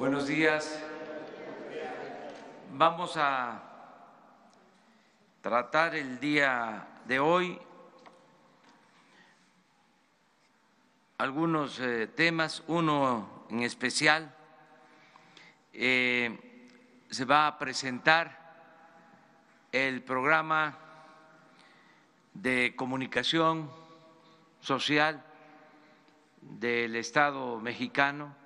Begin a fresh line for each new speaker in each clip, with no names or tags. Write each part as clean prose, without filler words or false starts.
Buenos días. Vamos a tratar el día de hoy algunos temas, uno en especial. Se va a presentar el programa de comunicación social del Estado mexicano,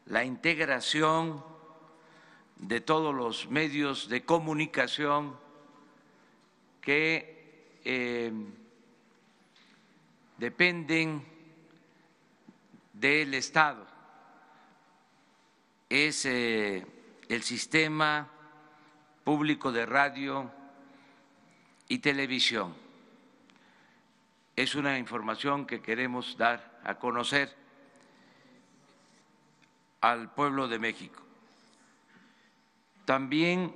la integración de todos los medios de comunicación que dependen del Estado. Es el sistema público de radio y televisión. Es una información que queremos dar a conocer al pueblo de México. También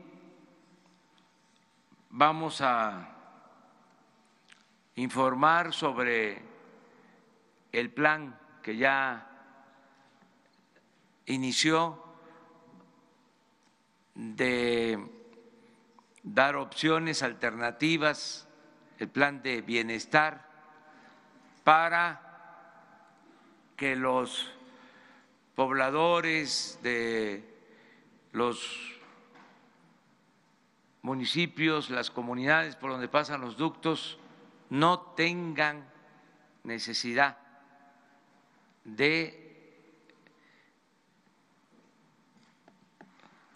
vamos a informar sobre el plan que ya inició de dar opciones alternativas, el plan de bienestar para que los pobladores de los municipios, las comunidades por donde pasan los ductos, no tengan necesidad de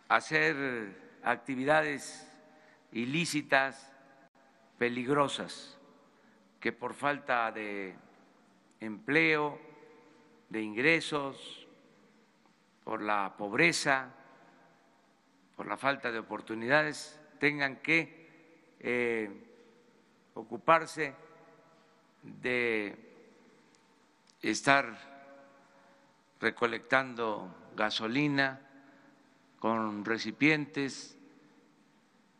hacer actividades ilícitas, peligrosas, que por falta de empleo, de ingresos, por la pobreza, por la falta de oportunidades, tengan que ocuparse de estar recolectando gasolina con recipientes,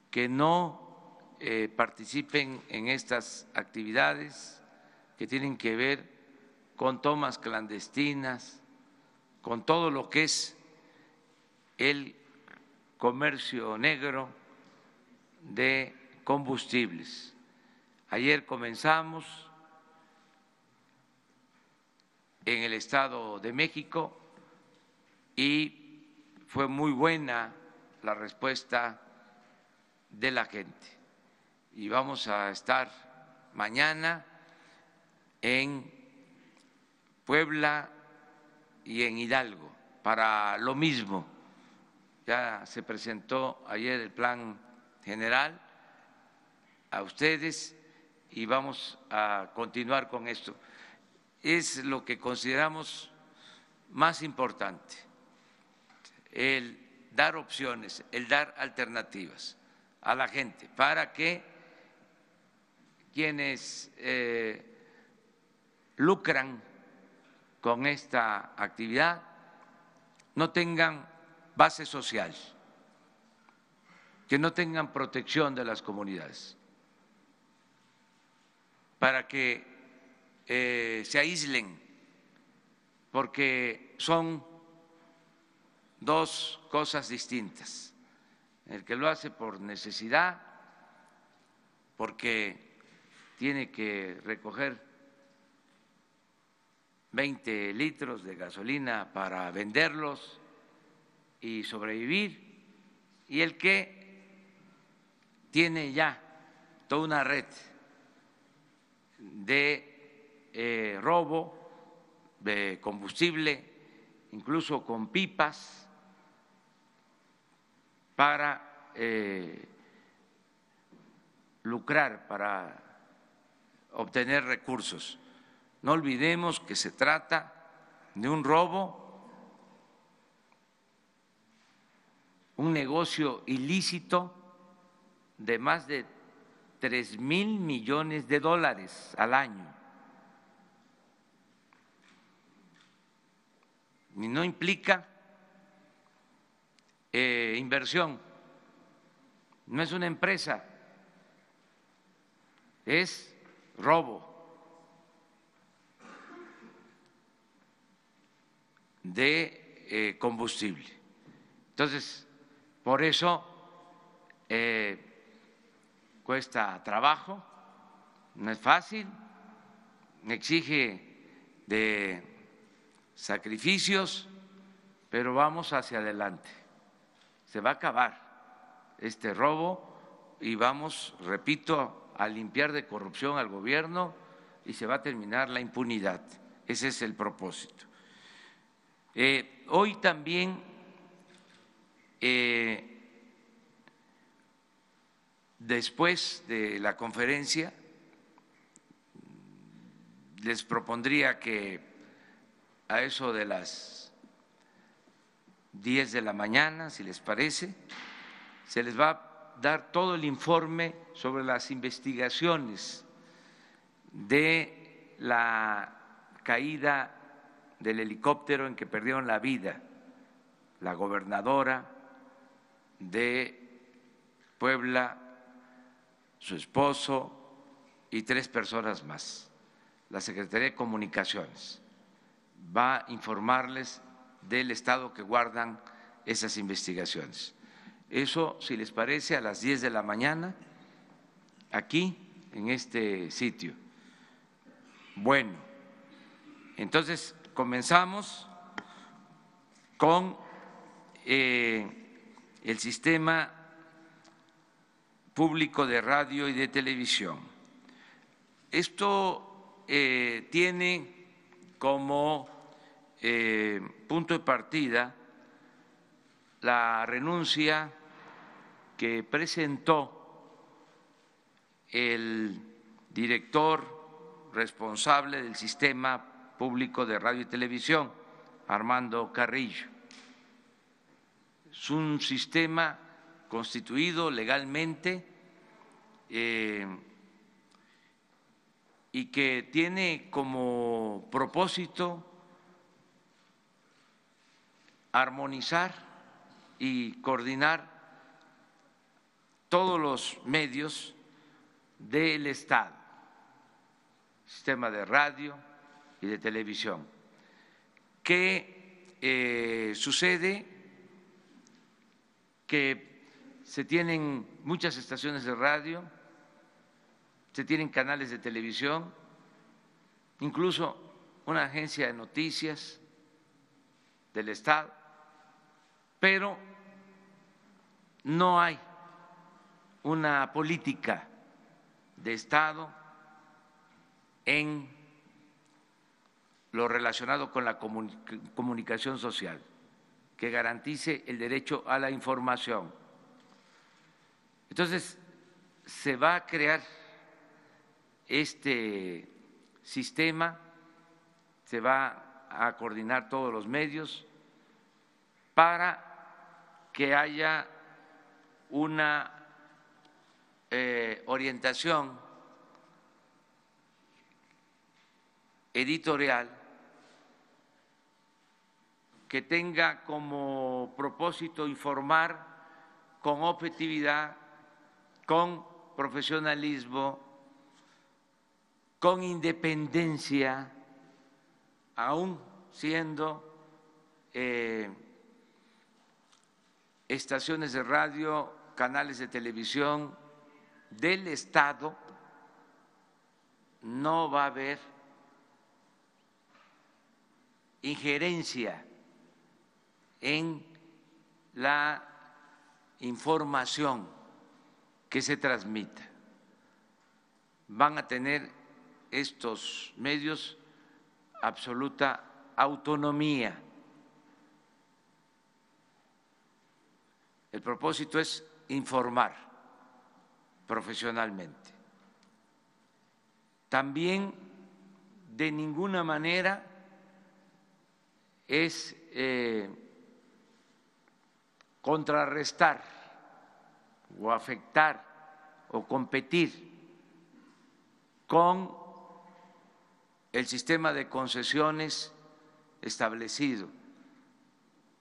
que no participen en estas actividades que tienen que ver con tomas clandestinas, con todo lo que es el comercio negro de combustibles. Ayer comenzamos en el Estado de México y fue muy buena la respuesta de la gente. Y vamos a estar mañana en Puebla y en Hidalgo para lo mismo. Ya se presentó ayer el plan general a ustedes y vamos a continuar con esto. Es lo que consideramos más importante, el dar opciones, el dar alternativas a la gente para que quienes lucran con esta actividad no tengan base social, que no tengan protección de las comunidades, para que se aíslen, porque son dos cosas distintas. El que lo hace por necesidad, porque tiene que recoger 20 litros de gasolina para venderlos y sobrevivir, y el que tiene ya toda una red de robo de combustible, incluso con pipas, para lucrar, para obtener recursos. No olvidemos que se trata de un robo, un negocio ilícito de más de 3,000 millones de dólares al año. Y no implica inversión, no es una empresa, es robo de combustible. Entonces, por eso cuesta trabajo, no es fácil, exige de sacrificios, pero vamos hacia adelante. Se va a acabar este robo y vamos, repito, a limpiar de corrupción al gobierno y se va a terminar la impunidad. Ese es el propósito. Hoy también después de la conferencia les propondría que a eso de las 10 de la mañana, si les parece, se les va a dar todo el informe sobre las investigaciones de la caída del helicóptero en que perdieron la vida la gobernadora de Puebla, su esposo y 3 personas más. La Secretaría de Comunicaciones va a informarles del estado que guardan esas investigaciones. Eso, si les parece, a las 10 de la mañana, aquí, en este sitio. Bueno, entonces comenzamos con el sistema público de radio y de televisión. Esto tiene como punto de partida la renuncia que presentó el director responsable del sistema público de radio y televisión, Armando Carrillo. Es un sistema constituido legalmente y que tiene como propósito armonizar y coordinar todos los medios del Estado, sistema de radio y de televisión. ¿Qué sucede? Que se tienen muchas estaciones de radio, se tienen canales de televisión, incluso una agencia de noticias del Estado, pero no hay una política de Estado en lo relacionado con la comunicación social que garantice el derecho a la información. Entonces, se va a crear este sistema, se va a coordinar todos los medios para que haya una orientación editorial que tenga como propósito informar con objetividad, con profesionalismo, con independencia, aún siendo estaciones de radio, canales de televisión del Estado, no va a haber injerencia en la información que se transmita. Van a tener estos medios absoluta autonomía. El propósito es informar profesionalmente. También de ninguna manera es contrarrestar o afectar o competir con el sistema de concesiones establecido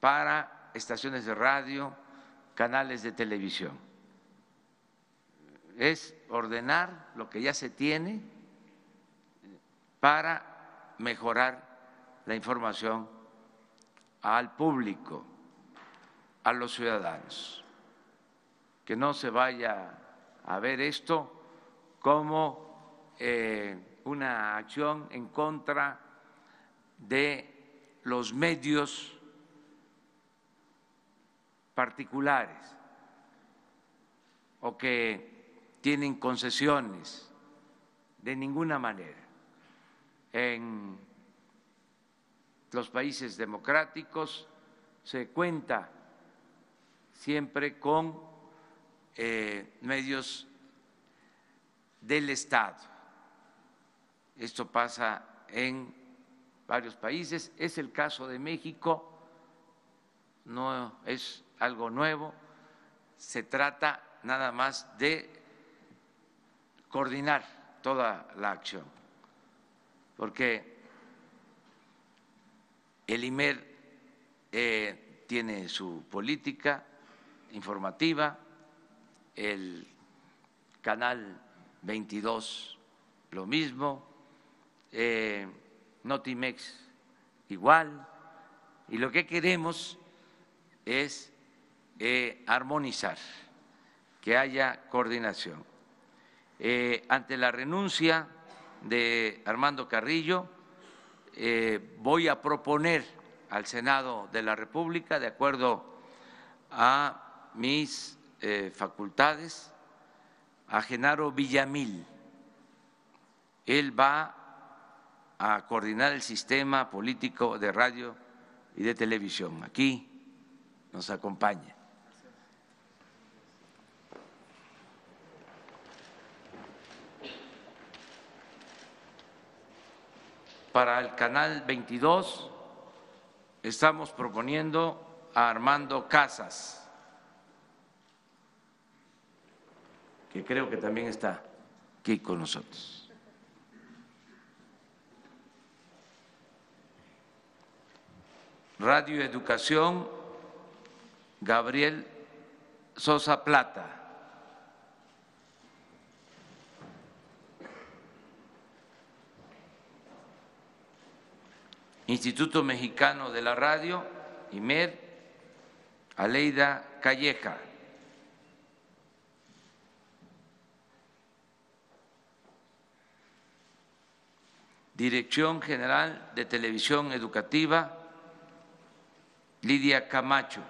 para estaciones de radio, canales de televisión. Es ordenar lo que ya se tiene para mejorar la información al público. a los ciudadanos, que no se vaya a ver esto como una acción en contra de los medios particulares o que tienen concesiones, de ninguna manera. En los países democráticos se cuenta siempre con medios del Estado. Esto pasa en varios países, es el caso de México, no es algo nuevo, se trata nada más de coordinar toda la acción, porque el IMER tiene su política informativa, el Canal 22 lo mismo, Notimex igual, y lo que queremos es armonizar, que haya coordinación. Ante la renuncia de Armando Carrillo, voy a proponer al Senado de la República, de acuerdo a mis facultades, a Genaro Villamil. Él va a coordinar el sistema político de radio y de televisión. Aquí nos acompaña. Para el Canal 22 estamos proponiendo a Armando Casas, que creo que también está aquí con nosotros. Radio Educación, Gabriel Sosa Plata. Instituto Mexicano de la Radio, IMER, Aleida Calleja. Dirección General de Televisión Educativa, Lidia Camacho.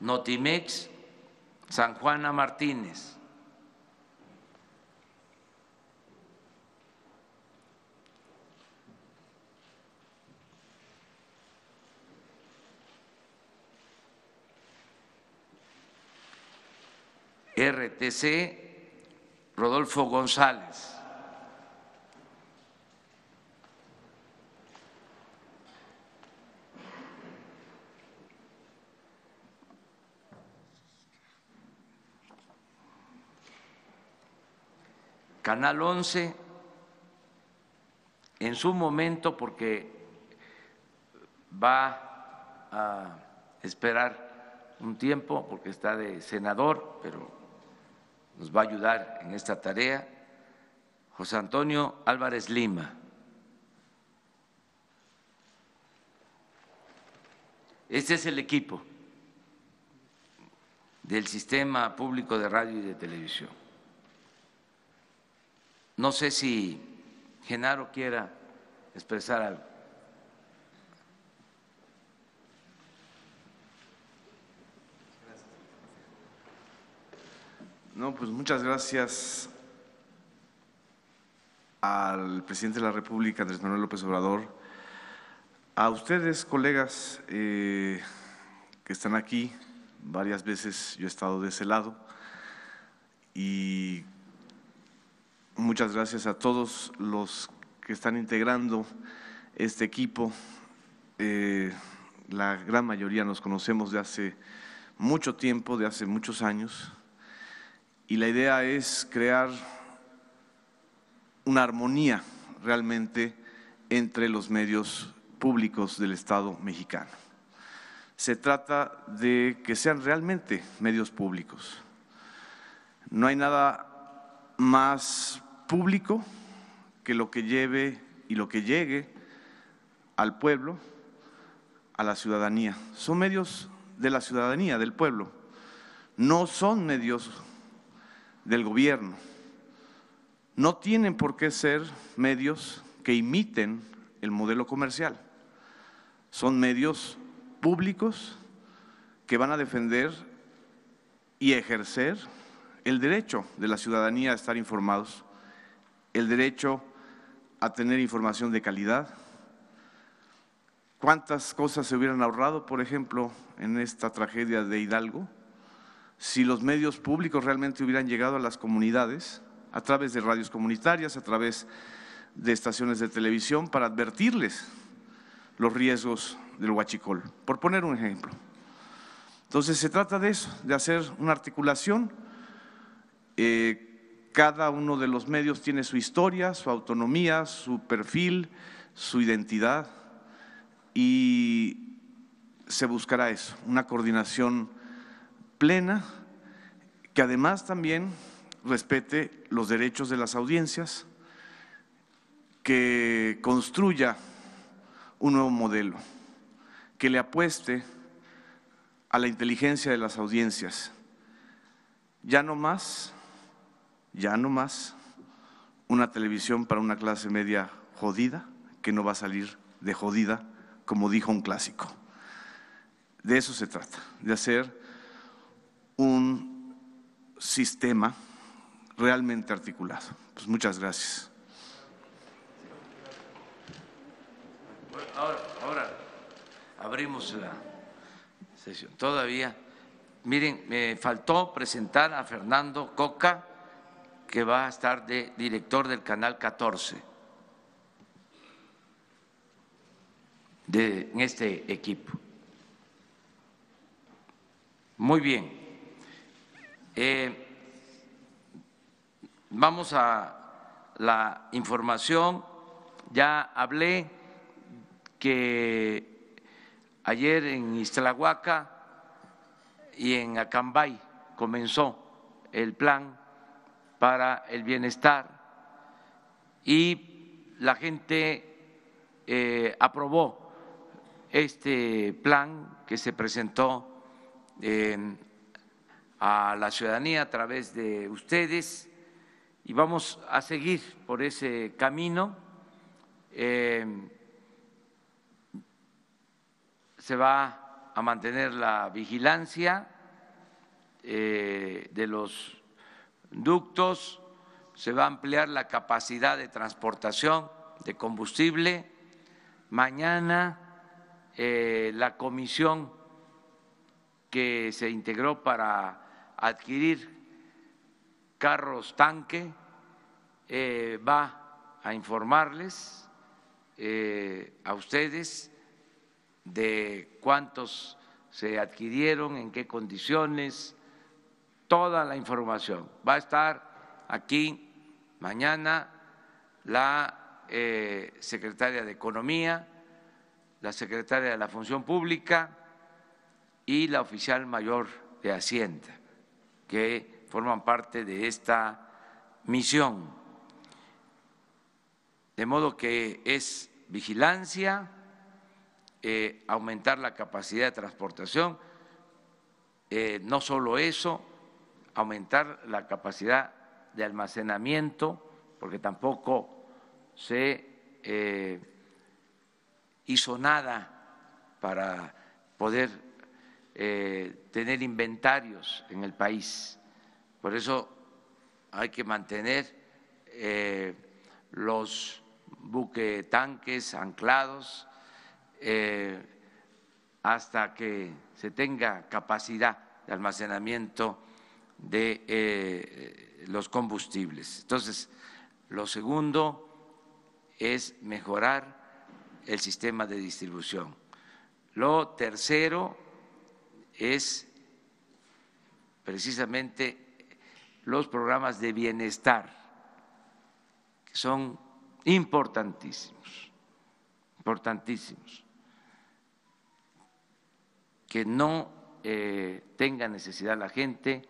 Notimex, San Juana Martínez. RTC, Rodolfo González. Canal 11, en su momento, porque va a esperar un tiempo, porque está de senador, pero nos va a ayudar en esta tarea, José Antonio Álvarez Lima. Este es el equipo del Sistema Público de Radio y de Televisión. No sé si Genaro quiera expresar algo.
No, pues muchas gracias al presidente de la República, Andrés Manuel López Obrador, a ustedes, colegas que están aquí. Varias veces yo he estado de ese lado y muchas gracias a todos los que están integrando este equipo. La gran mayoría nos conocemos de hace mucho tiempo, de hace muchos años, y la idea es crear una armonía realmente entre los medios públicos del Estado mexicano. Se trata de que sean realmente medios públicos. No hay nada más público que lo que lleve y lo que llegue al pueblo, a la ciudadanía. Son medios de la ciudadanía, del pueblo, no son medios del gobierno. No tienen por qué ser medios que imiten el modelo comercial. Son medios públicos que van a defender y ejercer el derecho de la ciudadanía a estar informados, el derecho a tener información de calidad. ¿Cuántas cosas se hubieran ahorrado, por ejemplo, en esta tragedia de Hidalgo, si los medios públicos realmente hubieran llegado a las comunidades a través de radios comunitarias, a través de estaciones de televisión, para advertirles los riesgos del huachicol, por poner un ejemplo? Entonces se trata de eso, de hacer una articulación. Cada uno de los medios tiene su historia, su autonomía, su perfil, su identidad, y se buscará eso, una coordinación plena que además también respete los derechos de las audiencias, que construya un nuevo modelo, que le apueste a la inteligencia de las audiencias. Ya no más una televisión para una clase media jodida, que no va a salir de jodida, como dijo un clásico. De eso se trata, de hacer un sistema realmente articulado. Pues muchas gracias.
Ahora abrimos la sesión. Todavía, miren, me faltó presentar a Fernando Coca, que va a estar de director del Canal 14 en este equipo. Muy bien. Vamos a la información. Ya hablé que ayer en Ixtlahuaca y en Acambay comenzó el plan para el bienestar y la gente aprobó este plan que se presentó a la ciudadanía a través de ustedes, y vamos a seguir por ese camino. Se va a mantener la vigilancia de los ductos, se va a ampliar la capacidad de transportación de combustible. Mañana la comisión que se integró para adquirir carros tanque va a informarles a ustedes de cuántos se adquirieron, en qué condiciones, toda la información. Va a estar aquí mañana la secretaria de Economía, la secretaria de la Función Pública y la oficial mayor de Hacienda, que forman parte de esta misión. De modo que es vigilancia, aumentar la capacidad de transportación, no solo eso, aumentar la capacidad de almacenamiento, porque tampoco se hizo nada para poder tener inventarios en el país. Por eso hay que mantener los buquetanques anclados hasta que se tenga capacidad de almacenamiento de los combustibles. Entonces, lo segundo es mejorar el sistema de distribución. Lo tercero es precisamente los programas de bienestar, que son importantísimos, que no tenga necesidad la gente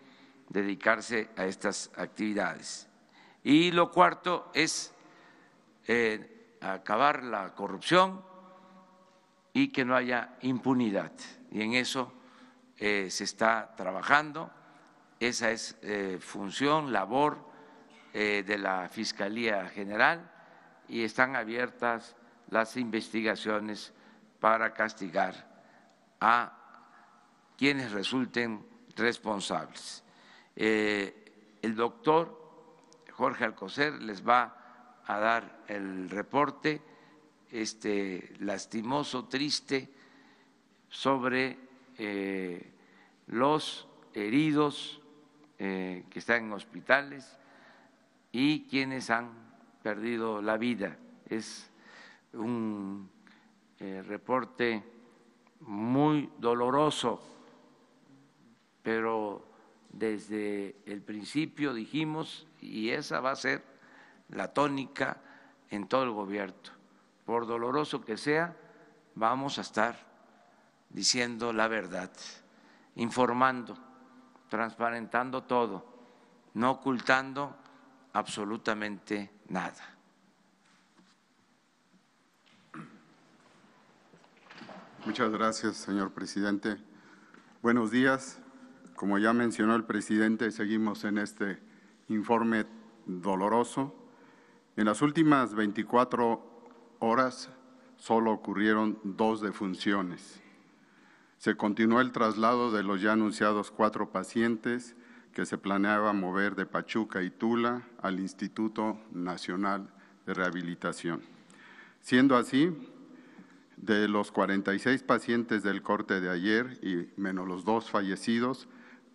de dedicarse a estas actividades. Y lo cuarto es acabar la corrupción y que no haya impunidad. Y en eso se está trabajando. Esa es función, labor de la Fiscalía General, y están abiertas las investigaciones para castigar a quienes resulten responsables. El doctor Jorge Alcocer les va a dar el reporte lastimoso, triste, sobre los heridos que están en hospitales y quienes han perdido la vida. Es un reporte muy doloroso, pero desde el principio dijimos, y esa va a ser la tónica en todo el gobierno, por doloroso que sea, vamos a estar diciendo la verdad, informando, transparentando todo, no ocultando absolutamente nada.
Muchas gracias, señor presidente. Buenos días. Como ya mencionó el presidente, seguimos en este informe doloroso. En las últimas 24 horas solo ocurrieron 2 defunciones. Se continuó el traslado de los ya anunciados 4 pacientes que se planeaba mover de Pachuca y Tula al Instituto Nacional de Rehabilitación. Siendo así, de los 46 pacientes del corte de ayer y menos los 2 fallecidos,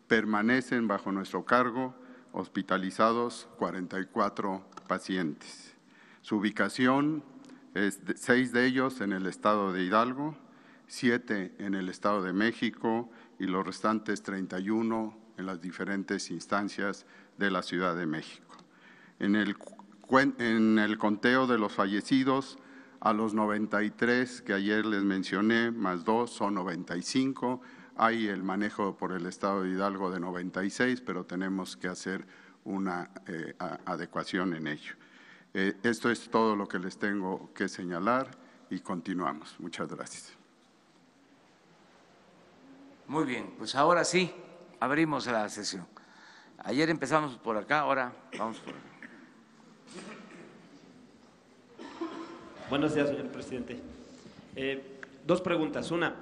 permanecen bajo nuestro cargo hospitalizados 44 pacientes. Su ubicación es 6 de ellos en el estado de Hidalgo, 7 en el estado de México y los restantes 31 en las diferentes instancias de la Ciudad de México. En el conteo de los fallecidos, a los 93 que ayer les mencioné, más 2 son 95. Hay el manejo por el estado de Hidalgo de 96, pero tenemos que hacer una adecuación en ello. Esto es todo lo que les tengo que señalar y continuamos. Muchas gracias.
Muy bien, pues ahora sí, abrimos la sesión. Ayer empezamos por acá, ahora vamos por acá.
Buenos días, señor presidente. 2 preguntas. Una,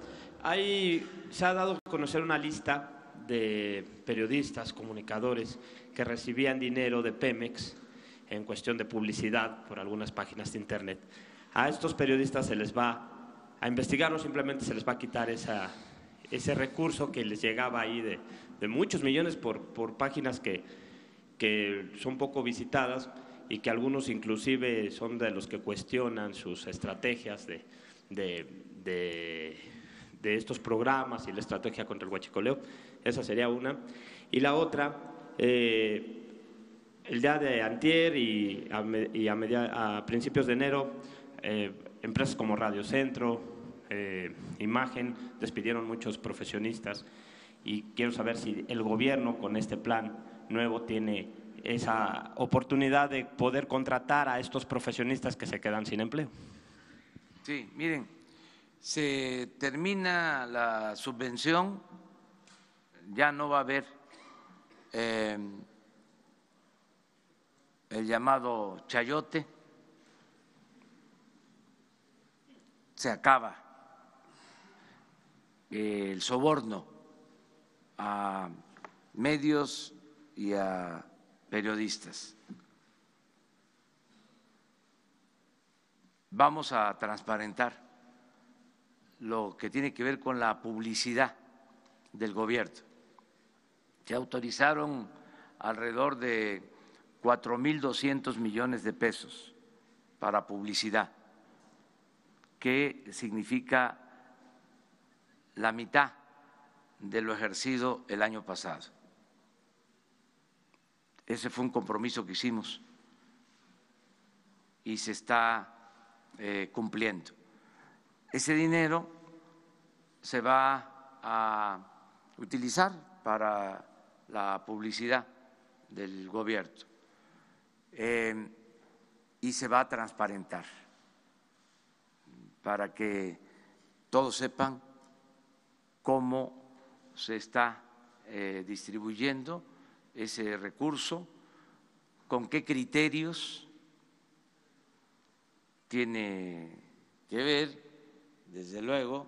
se ha dado a conocer una lista de periodistas, comunicadores que recibían dinero de Pemex en cuestión de publicidad por algunas páginas de internet. A estos periodistas se les va a investigar o simplemente se les va a quitar ese recurso que les llegaba ahí de muchos millones por páginas que son poco visitadas y que algunos inclusive son de los que cuestionan sus estrategias de estos programas y la estrategia contra el huachicoleo. Esa sería una. Y la otra, el día de antier y a principios de enero, empresas como Radio Centro, Imagen, despidieron muchos profesionistas, y quiero saber si el gobierno con este plan nuevo tiene esa oportunidad de poder contratar a estos profesionistas que se quedan sin empleo.
Sí, miren, se termina la subvención, ya no va a haber el llamado chayote, se acaba el soborno a medios y a periodistas. Vamos a transparentar lo que tiene que ver con la publicidad del gobierno. Se autorizaron alrededor de 4.200 millones de pesos para publicidad, que significa la mitad de lo ejercido el año pasado. Ese fue un compromiso que hicimos y se está cumpliendo. Ese dinero se va a utilizar para la publicidad del gobierno. y se va a transparentar para que todos sepan cómo se está distribuyendo ese recurso, con qué criterios. Tiene que ver, desde luego,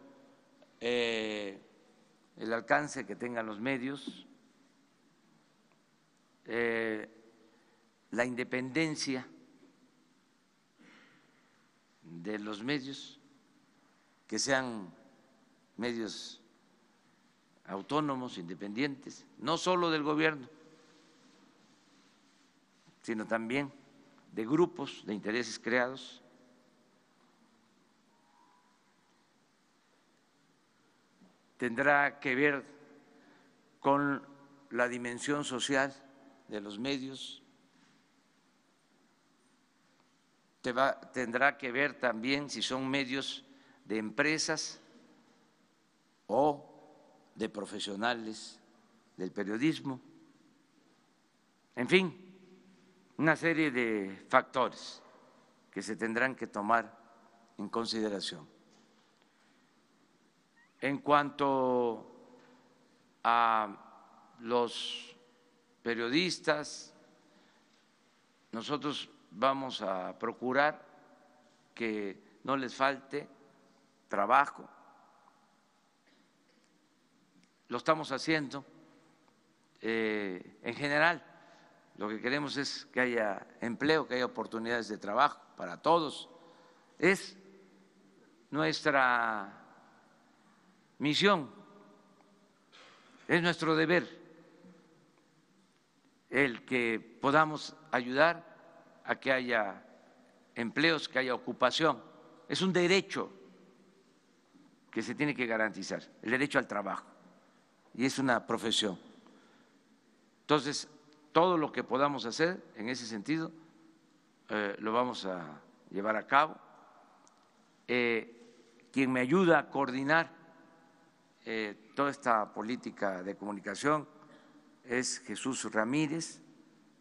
el alcance que tengan los medios, la independencia de los medios, que sean medios autónomos, independientes, no solo del gobierno, sino también de grupos de intereses creados. Tendrá que ver con la dimensión social de los medios, tendrá que ver también si son medios de empresas o de profesionales del periodismo, en fin, una serie de factores que se tendrán que tomar en consideración. En cuanto a los periodistas, nosotros vamos a procurar que no les falte trabajo. Lo estamos haciendo en general. Lo que queremos es que haya empleo, que haya oportunidades de trabajo para todos. Es nuestra misión, es nuestro deber el que podamos ayudar a que haya empleos, que haya ocupación. Es un derecho que se tiene que garantizar, el derecho al trabajo, y es una profesión. Entonces, todo lo que podamos hacer en ese sentido lo vamos a llevar a cabo. Quien me ayuda a coordinar toda esta política de comunicación es Jesús Ramírez.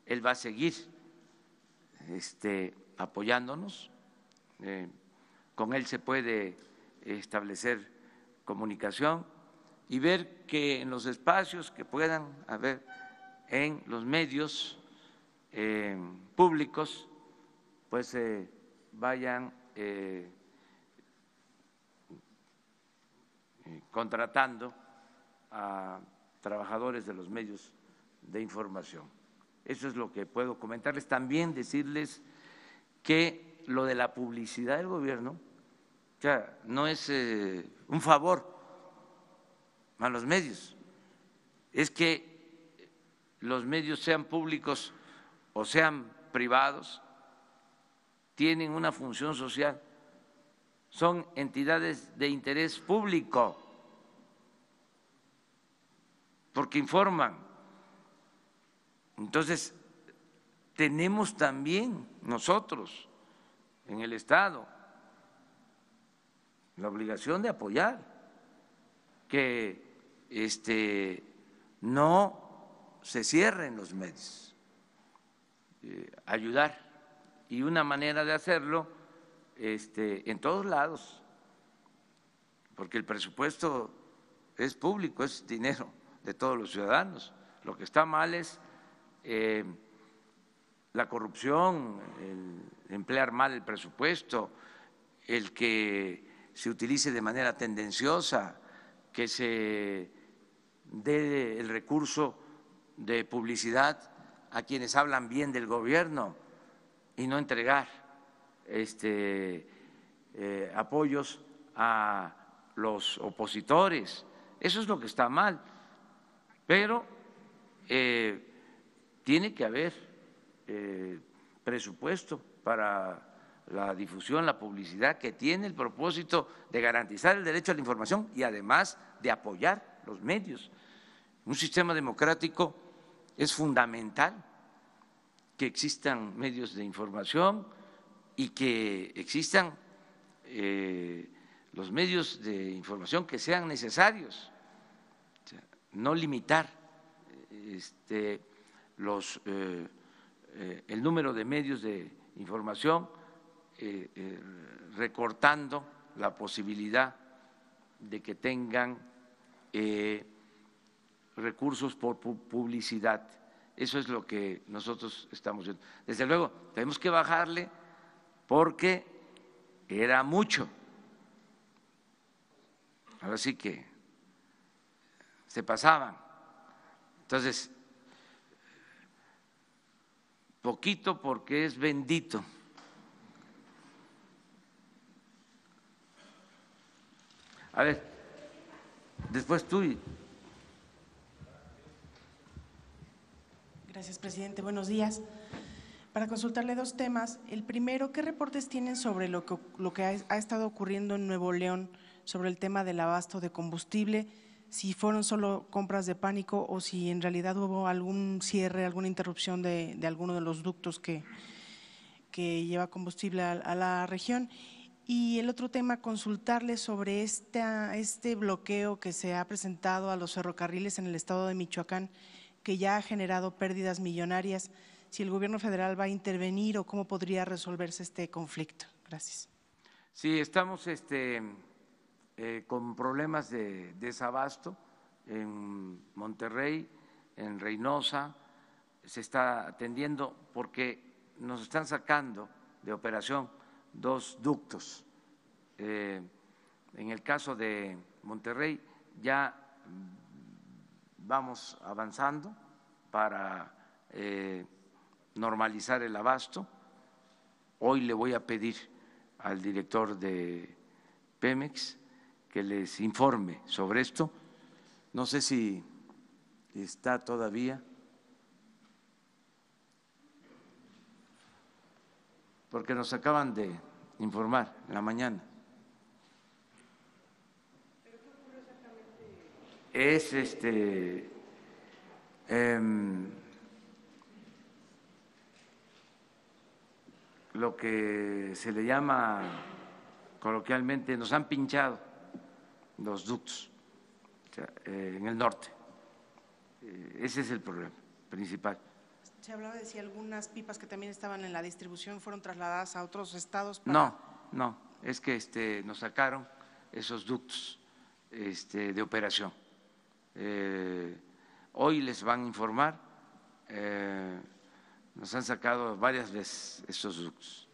Él va a seguir apoyándonos. Con él se puede establecer comunicación y ver que en los espacios que puedan haber en los medios públicos, pues vayan contratando a trabajadores de los medios de información. Eso es lo que puedo comentarles. También decirles que lo de la publicidad del gobierno, o sea, no es un favor a los medios, es que los medios, sean públicos o sean privados, tienen una función social, son entidades de interés público, porque informan. Entonces, tenemos también nosotros en el Estado la obligación de apoyar, que no se cierren los medios, ayudar, y una manera de hacerlo en todos lados, porque el presupuesto es público, es dinero de todos los ciudadanos. Lo que está mal es la corrupción, el emplear mal el presupuesto, el que se utilice de manera tendenciosa, que se dé el recurso de publicidad a quienes hablan bien del gobierno y no entregar apoyos a los opositores. Eso es lo que está mal, pero tiene que haber presupuesto para la difusión, la publicidad, que tiene el propósito de garantizar el derecho a la información y además de apoyar los medios. Un sistema democrático es fundamental que existan medios de información y que existan los medios de información que sean necesarios, o sea, no limitar los el número de medios de información, recortando la posibilidad de que tengan recursos por publicidad. Eso es lo que nosotros estamos viendo. Desde luego, tenemos que bajarle porque era mucho. Ahora sí que se pasaban. Entonces, poquito porque es bendito. A ver, después tú.
Gracias, presidente. Buenos días. Para consultarle dos temas. El primero, ¿qué reportes tienen sobre lo que ha estado ocurriendo en Nuevo León sobre el tema del abasto de combustible? Si fueron solo compras de pánico o si en realidad hubo algún cierre, alguna interrupción de alguno de los ductos que lleva combustible a la región. Y el otro tema, consultarle sobre este bloqueo que se ha presentado a los ferrocarriles en el estado de Michoacán, que ya ha generado pérdidas millonarias, si el gobierno federal va a intervenir o cómo podría resolverse este conflicto. Gracias.
Sí, estamos con problemas de desabasto en Monterrey, en Reynosa, se está atendiendo porque nos están sacando de operación 2 ductos. En el caso de Monterrey ya vamos avanzando para normalizar el abasto. Hoy le voy a pedir al director de Pemex que les informe sobre esto. No sé si está todavía, porque nos acaban de informar en la mañana. Es lo que se le llama coloquialmente, nos han pinchado los ductos en el norte. Ese es el problema principal.
Se hablaba de si algunas pipas que también estaban en la distribución fueron trasladadas a otros estados.
No, es que nos sacaron esos ductos de operación. Hoy les van a informar, nos han sacado varias veces esos ductos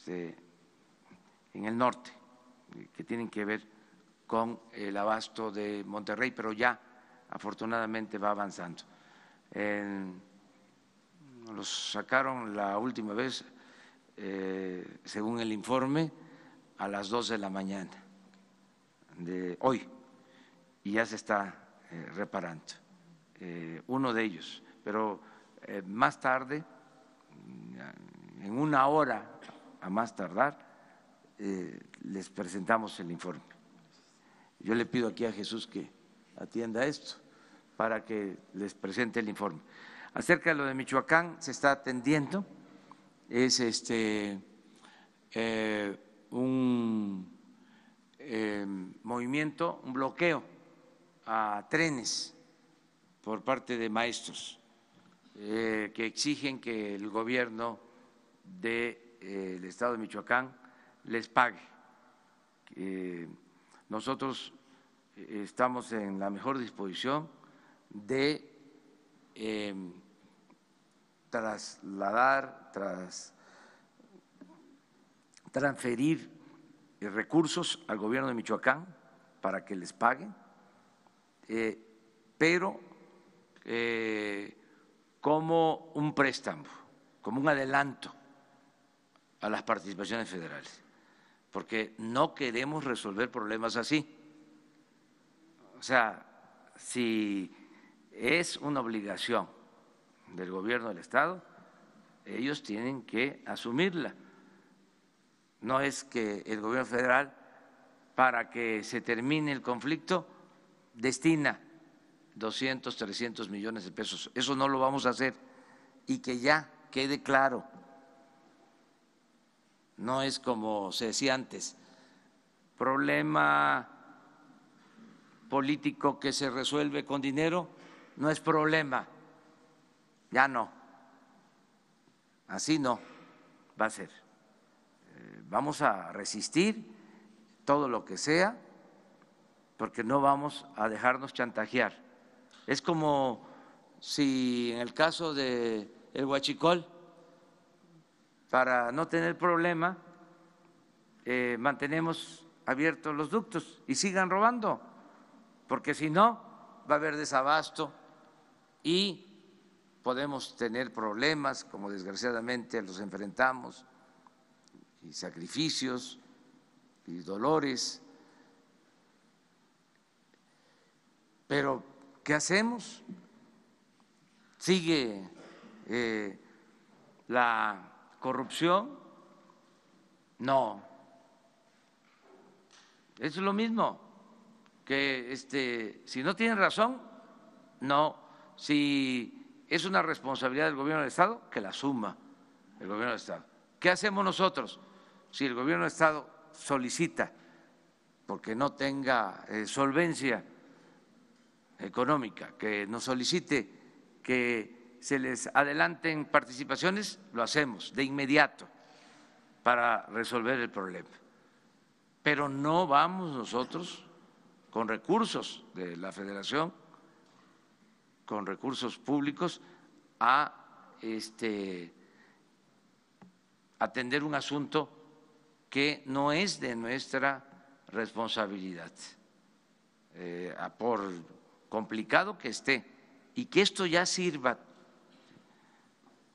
en el norte, que tienen que ver con el abasto de Monterrey, pero ya afortunadamente va avanzando. Los sacaron la última vez, según el informe, a las 2 de la mañana de hoy y ya se está reparando uno de ellos, pero más tarde, en 1 hora a más tardar, les presentamos el informe. Yo le pido aquí a Jesús que atienda esto para que les presente el informe. Acerca de lo de Michoacán, se está atendiendo, es un movimiento, un bloqueo a trenes por parte de maestros que exigen que el gobierno del estado de Michoacán les pague. Nosotros estamos en la mejor disposición de transferir recursos al gobierno de Michoacán para que les paguen, pero como un préstamo, como un adelanto a las participaciones federales, porque no queremos resolver problemas así. O sea, si es una obligación del gobierno del Estado, ellos tienen que asumirla. No es que el gobierno federal, para que se termine el conflicto, destina 200, 300 millones de pesos. Eso no lo vamos a hacer, y que ya quede claro. No es como se decía antes, problema político que se resuelve con dinero, no es problema, ya no. así no va a ser. Vamos a resistir todo lo que sea, porque no vamos a dejarnos chantajear. Es como si en el caso del huachicol, para no tener problema, mantenemos abiertos los ductos y sigan robando, porque si no va a haber desabasto y podemos tener problemas, como desgraciadamente los enfrentamos, y sacrificios y dolores. Pero ¿qué hacemos? ¿Sigue la corrupción? No. Es lo mismo que si no tienen razón, no. Si es una responsabilidad del gobierno del Estado, que la asuma el gobierno del Estado. ¿Qué hacemos nosotros? Si el gobierno del Estado solicita, porque no tenga solvencia económica, que nos solicite que se les adelanten participaciones, lo hacemos de inmediato para resolver el problema. Pero no vamos nosotros con recursos de la Federación, con recursos públicos, a atender un asunto que no es de nuestra responsabilidad, por complicado que esté, y que esto ya sirva.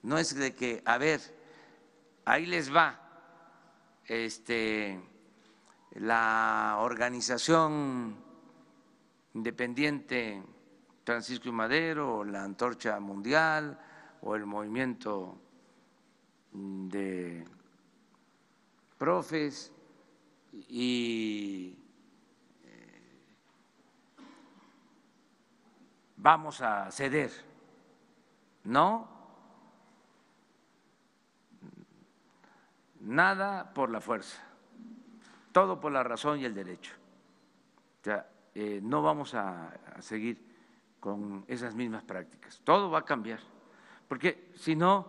No es de que, a ver, ahí les va la organización independiente Francisco y Madero, o la Antorcha Mundial, o el movimiento de profes, y vamos a ceder. No, nada por la fuerza, todo por la razón y el derecho. O sea, no vamos a seguir con esas mismas prácticas, todo va a cambiar, porque si no,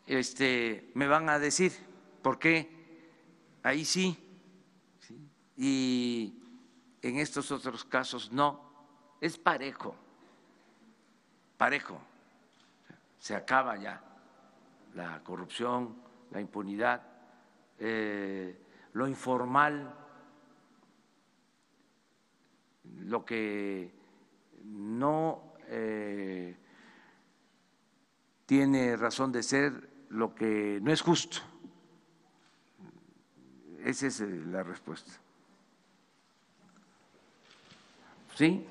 me van a decir, ¿por qué ahí sí y en estos otros casos no? Es parejo, parejo. Se acaba ya la corrupción, la impunidad, lo informal, lo que no tiene razón de ser, lo que no es justo. Esa es la respuesta. ¿Sí?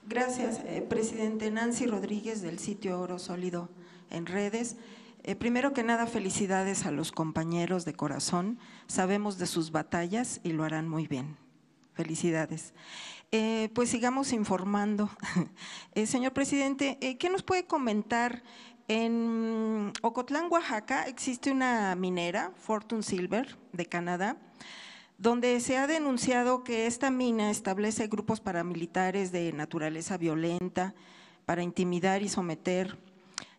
Gracias, presidente. Nancy Rodríguez, del sitio Oro Sólido en redes. Primero que nada, felicidades a los compañeros de corazón. Sabemos de sus batallas y lo harán muy bien. Felicidades. Pues sigamos informando. Señor presidente, ¿qué nos puede comentar? En Ocotlán, Oaxaca, existe una minera, Fortune Silver, de Canadá, donde se ha denunciado que esta mina establece grupos paramilitares de naturaleza violenta para intimidar y someter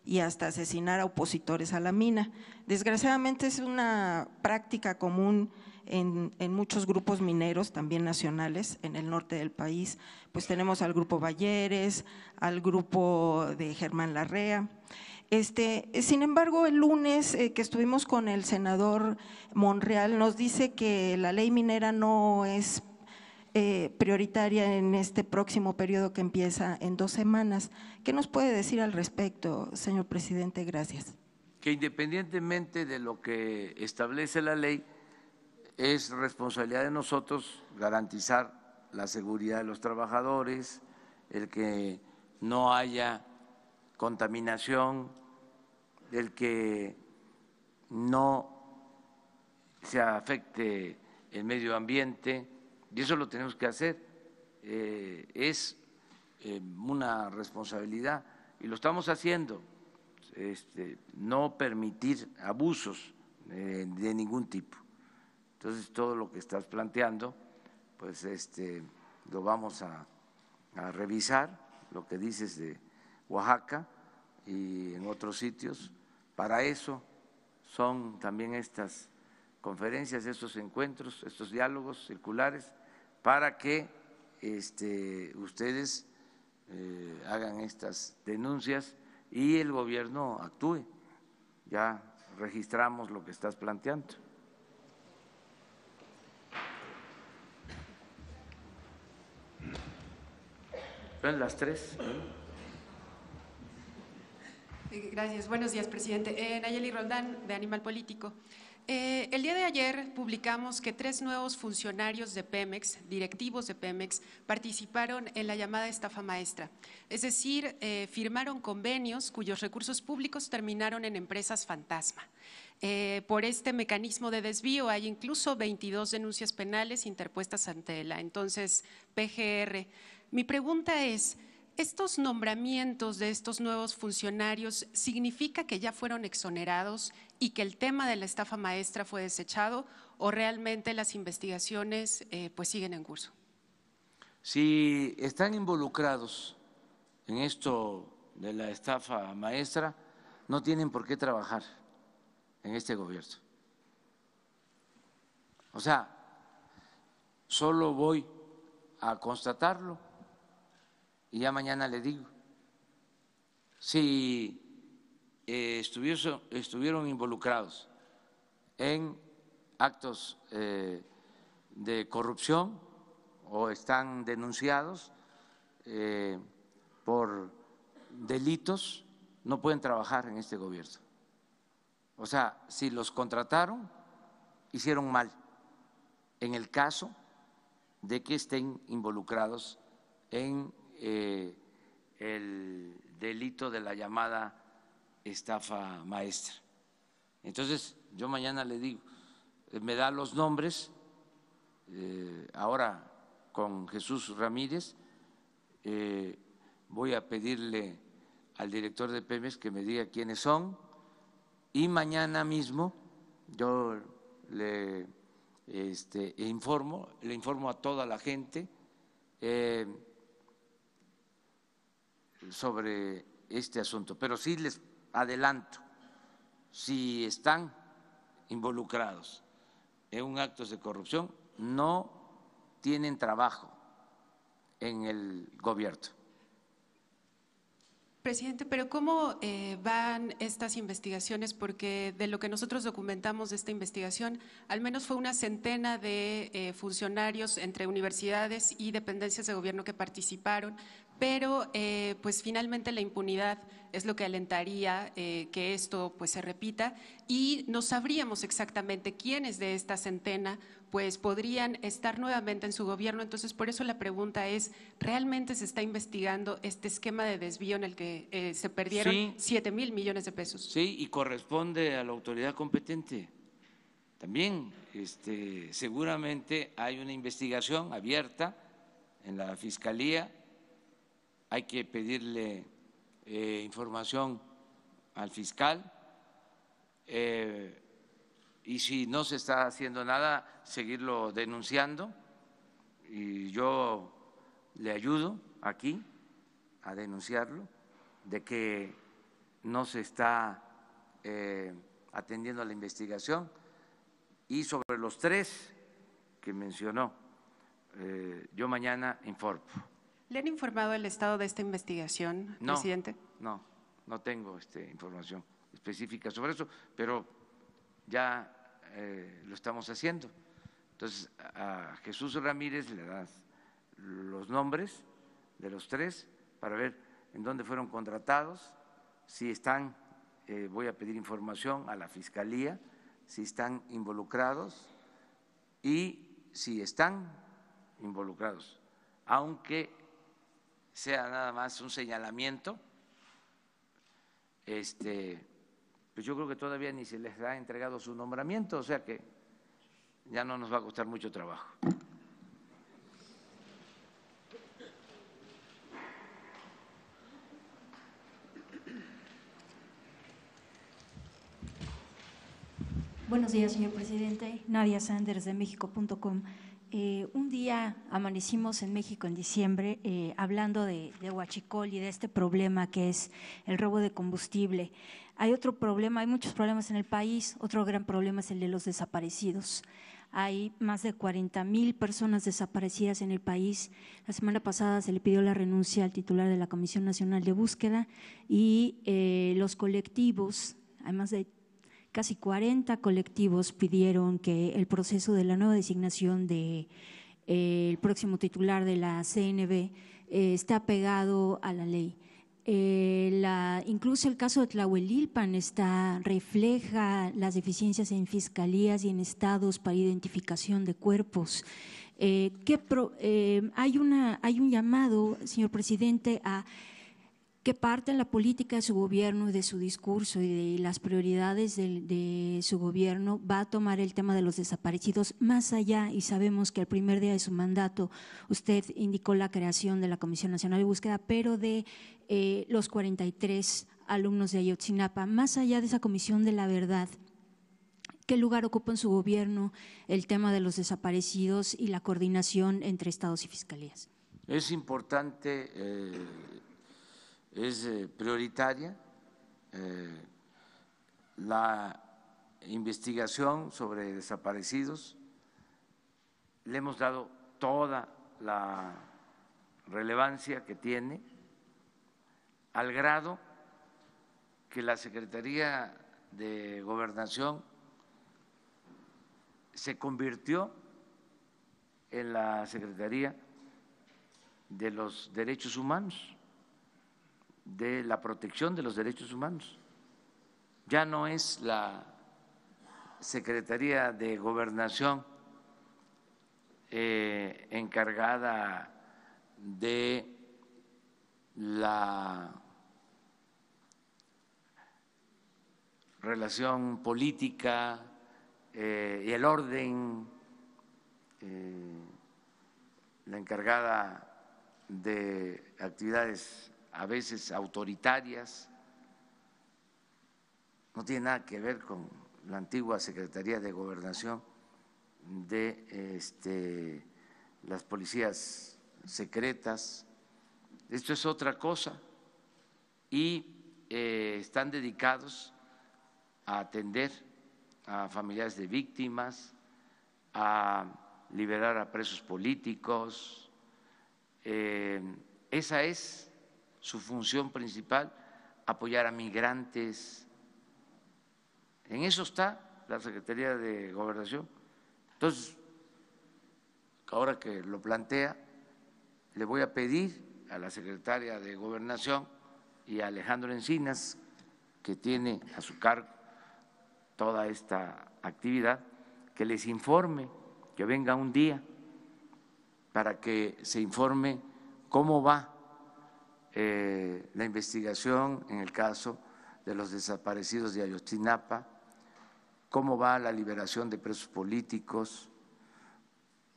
y hasta asesinar a opositores a la mina. Desgraciadamente es una práctica común en muchos grupos mineros, también nacionales, en el norte del país. Pues tenemos al grupo Balleres, al grupo de Germán Larrea. Sin embargo, el lunes que estuvimos con el senador Monreal, nos dice que la ley minera no es prioritaria en este próximo periodo que empieza en 2 semanas. ¿Qué nos puede decir al respecto, señor presidente? Gracias.
Que independientemente de lo que establece la ley, es responsabilidad de nosotros garantizar la seguridad de los trabajadores, el que no haya contaminación, el que no se afecte el medio ambiente, y eso lo tenemos que hacer. Es una responsabilidad y lo estamos haciendo, no permitir abusos de ningún tipo. Entonces, todo lo que estás planteando, pues lo vamos a revisar, lo que dices de Oaxaca y en otros sitios, para eso son también estas conferencias, estos encuentros, estos diálogos circulares, para que ustedes hagan estas denuncias y el gobierno actúe. Ya registramos lo que estás planteando. Son las 3.
Gracias. Buenos días, presidente. Nayeli Roldán, de Animal Político. El día de ayer publicamos que 3 nuevos funcionarios de Pemex, directivos de Pemex, participaron en la llamada estafa maestra. Es decir, firmaron convenios cuyos recursos públicos terminaron en empresas fantasma. Por este mecanismo de desvío hay incluso 22 denuncias penales interpuestas ante la entonces PGR. Mi pregunta es, ¿estos nombramientos de estos nuevos funcionarios significa que ya fueron exonerados y que el tema de la estafa maestra fue desechado o realmente las investigaciones pues siguen en curso?
Si están involucrados en esto de la estafa maestra, no tienen por qué trabajar en este gobierno. O sea, solo voy a constatarlo y ya mañana le digo. Si estuvieron involucrados en actos de corrupción o están denunciados por delitos, no pueden trabajar en este gobierno. O sea, si los contrataron, hicieron mal en el caso de que estén involucrados en el delito de la llamada estafa maestra. Entonces, yo mañana le digo, me da los nombres, ahora con Jesús Ramírez, voy a pedirle al director de Pemex que me diga quiénes son y mañana mismo yo le informo a toda la gente sobre este asunto, pero sí les adelanto, si están involucrados en un acto de corrupción, no tienen trabajo en el gobierno.
Presidente, pero ¿cómo van estas investigaciones? Porque de lo que nosotros documentamos de esta investigación, al menos fue una centena de funcionarios entre universidades y dependencias de gobierno que participaron, pero pues finalmente la impunidad es lo que alentaría que esto pues se repita y no sabríamos exactamente quiénes de esta centena pues podrían estar nuevamente en su gobierno. Entonces, por eso la pregunta es, ¿realmente se está investigando este esquema de desvío en el que se perdieron 7,000 millones de pesos?
Sí, y corresponde a la autoridad competente. También seguramente hay una investigación abierta en la Fiscalía, hay que pedirle información al fiscal y si no se está haciendo nada, seguirlo denunciando y yo le ayudo aquí a denunciarlo de que no se está atendiendo a la investigación y sobre los 3 que mencionó, yo mañana informo.
¿Le han informado el estado de esta investigación, presidente?
No tengo información específica sobre eso, pero ya lo estamos haciendo. Entonces, a Jesús Ramírez le das los nombres de los 3 para ver en dónde fueron contratados, si están, voy a pedir información a la Fiscalía, si están involucrados y si están involucrados, aunque sea nada más un señalamiento, pues yo creo que todavía ni se les ha entregado su nombramiento, o sea que ya no nos va a costar mucho trabajo.
Buenos días, señor presidente. Nadia Sanders, de México.com. Un día amanecimos en México en diciembre hablando de huachicol y de este problema que es el robo de combustible. Hay otro problema, hay muchos problemas en el país, otro gran problema es el de los desaparecidos. Hay más de 40,000 personas desaparecidas en el país. La semana pasada se le pidió la renuncia al titular de la Comisión Nacional de Búsqueda y los colectivos, hay más de casi 40 colectivos pidieron que el proceso de la nueva designación del próximo titular de la CNB esté apegado a la ley. Incluso el caso de Tlahuelilpan refleja las deficiencias en fiscalías y en estados para identificación de cuerpos. Hay un llamado, señor presidente, a que parte en la política de su gobierno y de su discurso y de las prioridades de su gobierno va a tomar el tema de los desaparecidos más allá, y sabemos que el primer día de su mandato usted indicó la creación de la Comisión Nacional de Búsqueda, pero de los 43 alumnos de Ayotzinapa, más allá de esa Comisión de la Verdad, ¿qué lugar ocupa en su gobierno el tema de los desaparecidos y la coordinación entre estados y fiscalías?
Es importante, es prioritaria la investigación sobre desaparecidos. Le hemos dado toda la relevancia que tiene, al grado que la Secretaría de Gobernación se convirtió en la Secretaría de los Derechos Humanos, de la protección de los derechos humanos. Ya no es la Secretaría de Gobernación encargada de la relación política y el orden, la encargada de actividades a veces autoritarias. No tiene nada que ver con la antigua Secretaría de Gobernación de las policías secretas. Esto es otra cosa y están dedicados a atender a familiares de víctimas, a liberar a presos políticos. Esa es su función principal, apoyar a migrantes. En eso está la Secretaría de Gobernación. Entonces, ahora que lo plantea, le voy a pedir a la Secretaria de Gobernación y a Alejandro Encinas, que tiene a su cargo toda esta actividad, que les informe, que venga un día para que se informe cómo va la investigación en el caso de los desaparecidos de Ayotzinapa, cómo va la liberación de presos políticos,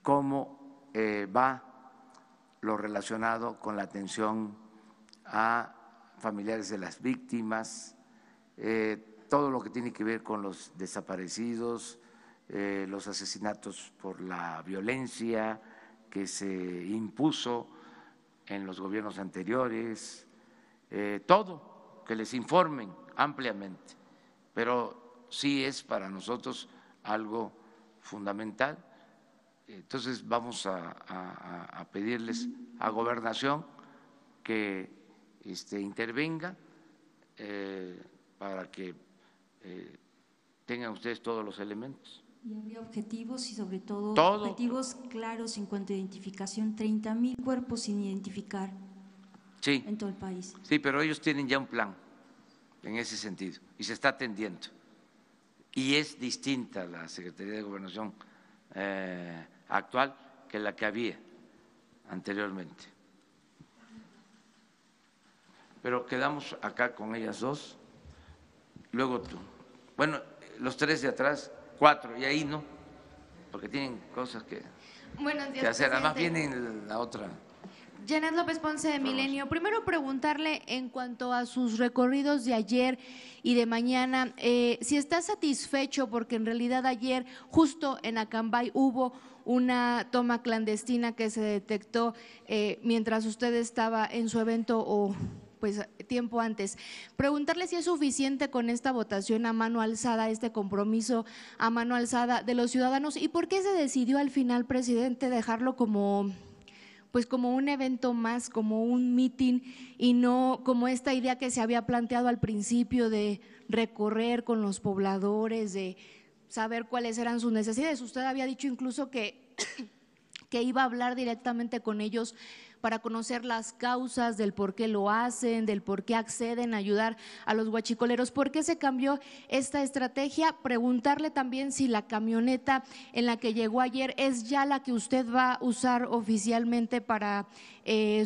cómo va lo relacionado con la atención a familiares de las víctimas, todo lo que tiene que ver con los desaparecidos, los asesinatos por la violencia que se impuso en los gobiernos anteriores, todo, que les informen ampliamente, pero sí es para nosotros algo fundamental. Entonces vamos a pedirles a Gobernación que intervenga para que tengan ustedes todos los elementos.
Y habría objetivos y sobre todo
Todo.
Objetivos claros en cuanto a identificación, 30,000 cuerpos sin identificar
Sí,
en todo el país.
sí, pero ellos tienen ya un plan en ese sentido y se está atendiendo. Y es distinta la Secretaría de Gobernación actual que la que había anteriormente. Pero quedamos acá con ellas dos, luego tú. Bueno, los tres de atrás, 4, y ahí no, porque tienen cosas que
Buenos días,
hacer. Además
presidente.
viene la otra
Janet López Ponce de Milenio. Primero preguntarle en cuanto a sus recorridos de ayer y de mañana, si está satisfecho porque en realidad ayer justo en Acambay hubo una toma clandestina que se detectó mientras usted estaba en su evento o pues tiempo antes. Preguntarle si es suficiente con esta votación a mano alzada, este compromiso a mano alzada de los ciudadanos y por qué se decidió al final, presidente, dejarlo como un evento más, como un mitin y no como esta idea que se había planteado al principio de recorrer con los pobladores, de saber cuáles eran sus necesidades. Usted había dicho incluso que iba a hablar directamente con ellos para conocer las causas del por qué lo hacen, del por qué acceden a ayudar a los huachicoleros. ¿Por qué se cambió esta estrategia? Preguntarle también si la camioneta en la que llegó ayer es ya la que usted va a usar oficialmente para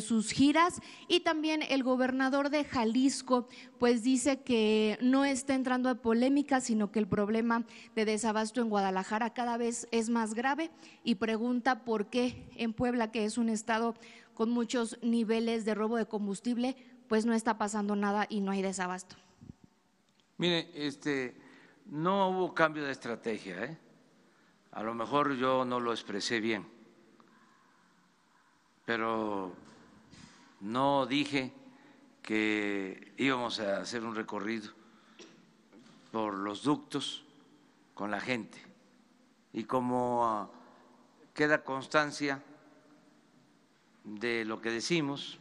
sus giras. Y también el gobernador de Jalisco pues dice que no está entrando en polémica, sino que el problema de desabasto en Guadalajara cada vez es más grave y pregunta por qué en Puebla, que es un estado con muchos niveles de robo de combustible, pues no está pasando nada y no hay desabasto.
Mire, no hubo cambio de estrategia, a lo mejor yo no lo expresé bien, pero no dije que íbamos a hacer un recorrido por los ductos con la gente y como queda constancia de lo que decimos,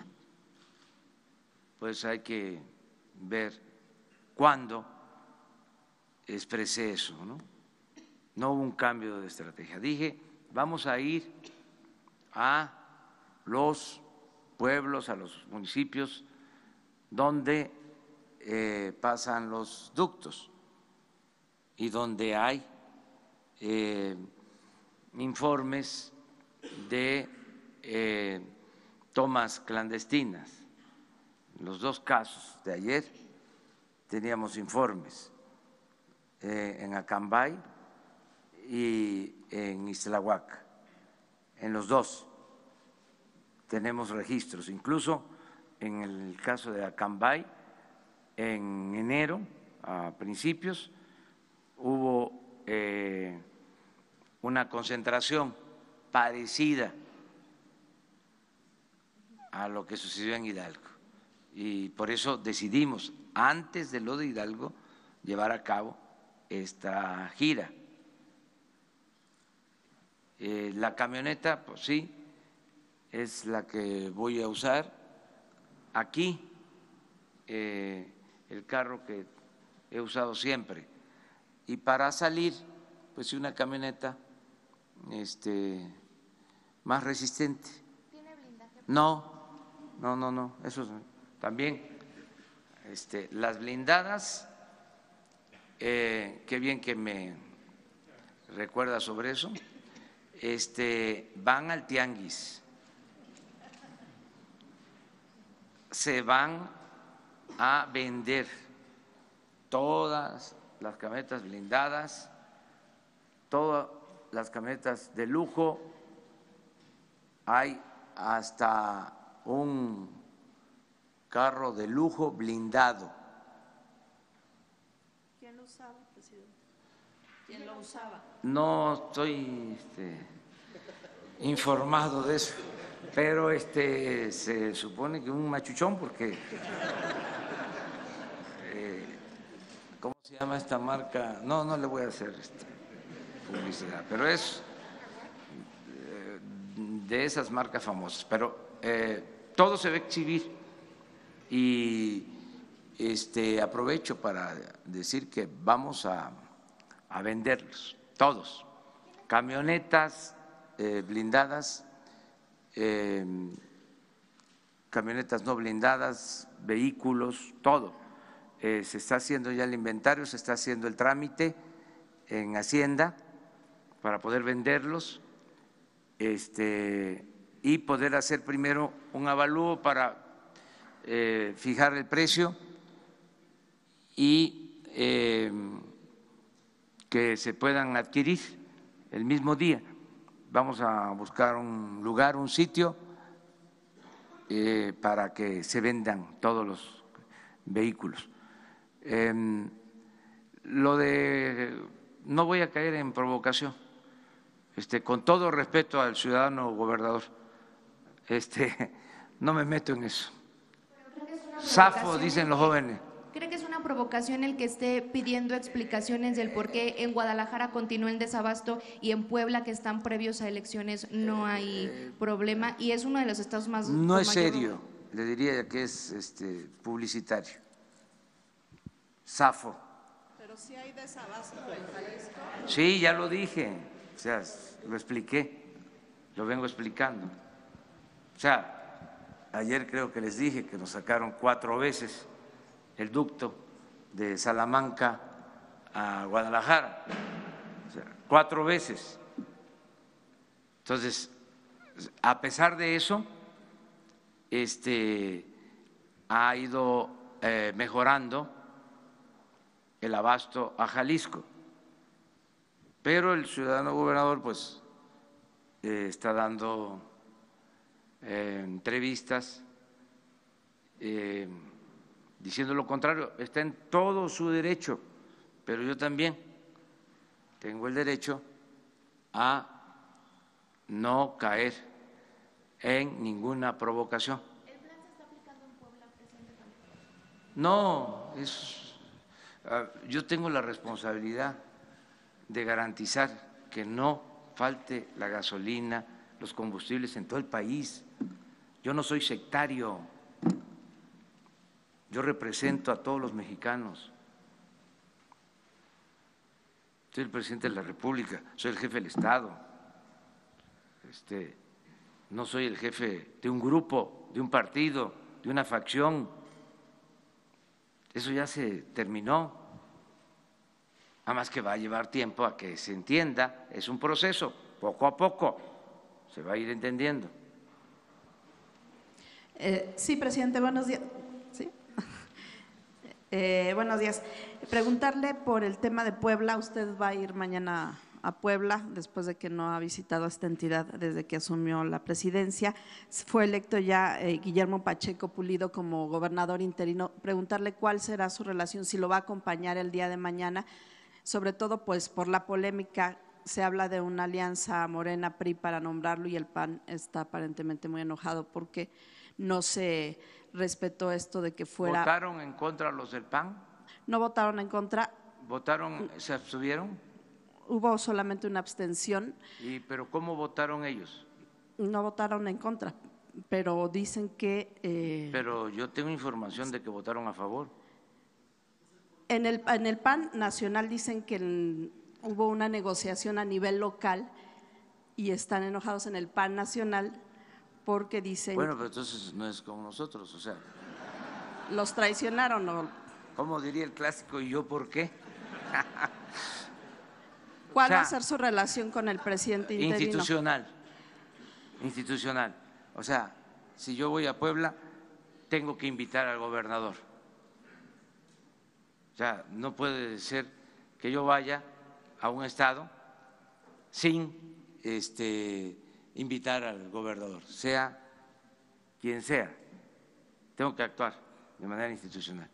pues hay que ver cuándo expresé eso, ¿no? No hubo un cambio de estrategia. Dije, vamos a ir a los pueblos, a los municipios donde pasan los ductos y donde hay informes de tomas clandestinas. En los dos casos de ayer teníamos informes en Acambay y en Ixtlahuaca. En los dos tenemos registros, incluso en el caso de Acambay, en enero, a principios, hubo una concentración parecida a lo que sucedió en Hidalgo y por eso decidimos, antes de lo de Hidalgo, llevar a cabo esta gira. La camioneta, pues sí, es la que voy a usar. Aquí, el carro que he usado siempre. Y para salir, pues sí, una camioneta más resistente.
¿Tiene blindaje?
No, eso también, las blindadas, qué bien que me recuerda sobre eso, van al tianguis, se van a vender todas las camionetas blindadas, todas las camionetas de lujo, hay hasta un carro de lujo blindado.
¿Quién lo usaba, presidente? ¿Quién lo usaba?
No estoy informado de eso, pero se supone que un machuchón, porque ¿cómo se llama esta marca? No le voy a hacer publicidad, pero es de esas marcas famosas, pero todo se va a exhibir y aprovecho para decir que vamos a venderlos, todos, camionetas blindadas, camionetas no blindadas, vehículos, todo. Se está haciendo ya el inventario, se está haciendo el trámite en Hacienda para poder venderlos y poder hacer primero un avalúo para fijar el precio y que se puedan adquirir el mismo día. Vamos a buscar un lugar, un sitio para que se vendan todos los vehículos. Lo de, no voy a caer en provocación, con todo respeto al ciudadano gobernador, no me meto en eso. Zafo, dicen los jóvenes.
¿Cree que es una provocación el que esté pidiendo explicaciones del por qué en Guadalajara continúa el desabasto y en Puebla, que están previos a elecciones, no hay problema? Y es uno de los estados más…
No es serio, le diría que es publicitario. Zafo.
Pero sí hay desabasto en Jalisco.
Sí, ya lo dije, o sea, lo expliqué, lo vengo explicando. O sea, ayer creo que les dije que nos sacaron 4 veces el ducto de Salamanca a Guadalajara, o sea, 4 veces. Entonces, a pesar de eso, ha ido mejorando el abasto a Jalisco, pero el ciudadano gobernador pues está dando entrevistas diciendo lo contrario. Está en todo su derecho, pero yo también tengo el derecho a no caer en ninguna provocación.
¿El plan se está aplicando en Puebla, presidente?
No, yo tengo la responsabilidad de garantizar que no falte la gasolina, los combustibles en todo el país. Yo no soy sectario, yo represento a todos los mexicanos. Soy el presidente de la República, soy el jefe del Estado. No soy el jefe de un grupo, de un partido, de una facción. Eso ya se terminó. Además que va a llevar tiempo a que se entienda, es un proceso, poco a poco se va a ir entendiendo.
Sí, presidente, buenos días. ¿Sí? Buenos días. Preguntarle por el tema de Puebla. Usted va a ir mañana a Puebla después de que no ha visitado esta entidad desde que asumió la presidencia. Fue electo ya Guillermo Pacheco Pulido como gobernador interino. Preguntarle cuál será su relación, si lo va a acompañar el día de mañana, sobre todo pues por la polémica. Se habla de una alianza Morena-PRI para nombrarlo y el PAN está aparentemente muy enojado porque no se respetó esto de que fuera…
¿Votaron en contra los del PAN?
No votaron en contra.
¿Votaron, se abstuvieron?
Hubo solamente una abstención.
¿Pero cómo votaron ellos?
No votaron en contra, pero dicen que…
Pero yo tengo información de que votaron a favor.
En el PAN nacional dicen que hubo una negociación a nivel local y están enojados en el PAN nacional porque dicen…
Bueno, pero entonces no es como nosotros, o sea…
¿Los traicionaron o…?
¿Cómo diría el clásico? ¿Y yo por qué?
¿Cuál va a ser su relación con el presidente interino?
Institucional. O sea, si yo voy a Puebla, tengo que invitar al gobernador. O sea, no puede ser que yo vaya a un estado sin invitar al gobernador, sea quien sea. Tengo que actuar de manera institucional.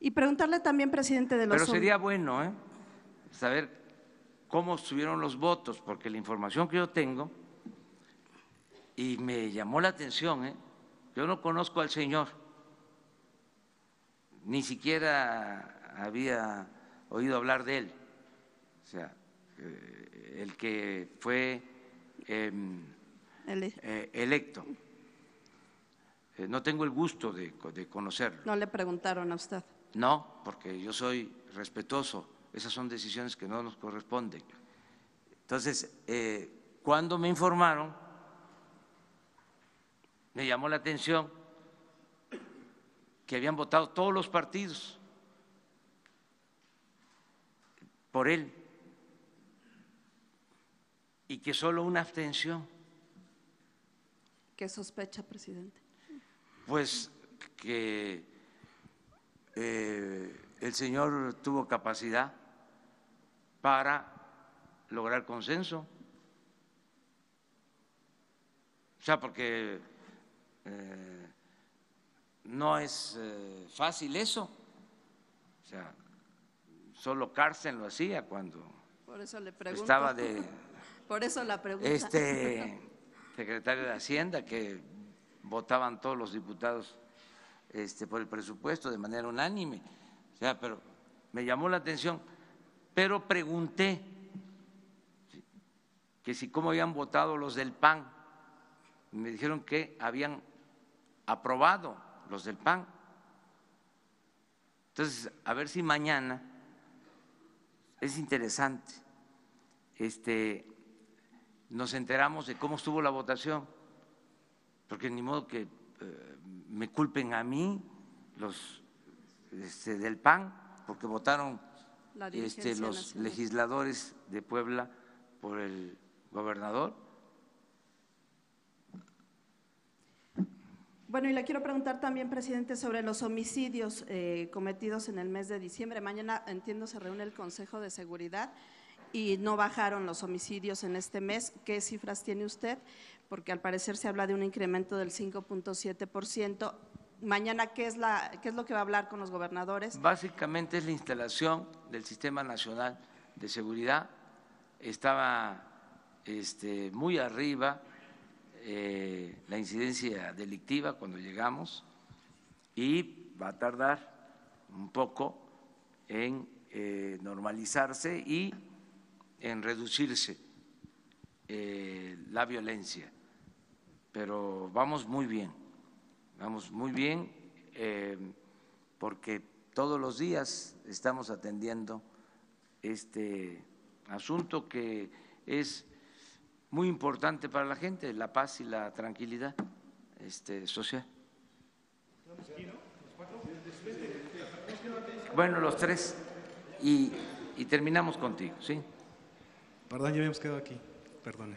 Y preguntarle también, presidente de los…
Pero sería bueno saber cómo estuvieron los votos, porque la información que yo tengo, y me llamó la atención, yo no conozco al señor, ni siquiera había oído hablar de él, o sea, el que fue electo. No tengo el gusto de conocerlo.
¿No le preguntaron a usted?
No, porque yo soy respetuoso. Esas son decisiones que no nos corresponden. Entonces, cuando me informaron, me llamó la atención que habían votado todos los partidos por él y que solo una abstención.
¿Qué sospecha, presidente?
Pues que el señor tuvo capacidad para lograr consenso. O sea, porque No es fácil eso. O sea, solo Carsten lo hacía cuando
por eso le pregunto.
estaba de
por eso la pregunta.
Secretario de Hacienda, que votaban todos los diputados por el presupuesto de manera unánime. O sea, pero me llamó la atención, pero pregunté que si cómo habían votado los del PAN. Me dijeron que habían aprobado los del PAN. Entonces, a ver si mañana es interesante. Nos enteramos de cómo estuvo la votación, porque ni modo que me culpen a mí los del PAN, porque votaron los legisladores de Puebla por el gobernador.
Bueno, y le quiero preguntar también, presidente, sobre los homicidios cometidos en el mes de diciembre. Mañana, entiendo, se reúne el Consejo de Seguridad y no bajaron los homicidios en este mes. ¿Qué cifras tiene usted? Porque al parecer se habla de un incremento del 5.7%. Mañana, ¿qué es lo que va a hablar con los gobernadores?
Básicamente es la instalación del Sistema Nacional de Seguridad. Estaba muy arriba la incidencia delictiva cuando llegamos y va a tardar un poco en normalizarse y en reducirse la violencia, pero vamos muy bien porque todos los días estamos atendiendo este asunto que es muy importante para la gente, la paz y la tranquilidad social. Bueno, los tres y terminamos contigo, ¿sí?
Perdón, ya habíamos quedado aquí, perdón.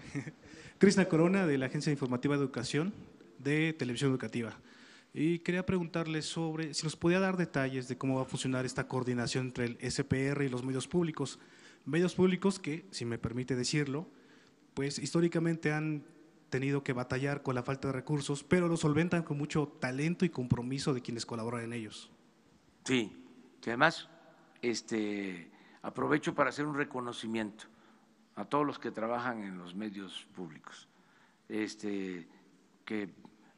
Krishna Corona, de la Agencia Informativa de Educación de Televisión Educativa. Y quería preguntarle sobre si nos podía dar detalles de cómo va a funcionar esta coordinación entre el SPR y los medios públicos. Medios públicos que, si me permite decirlo, pues históricamente han tenido que batallar con la falta de recursos, pero lo solventan con mucho talento y compromiso de quienes colaboran en ellos.
Sí, que además aprovecho para hacer un reconocimiento a todos los que trabajan en los medios públicos, que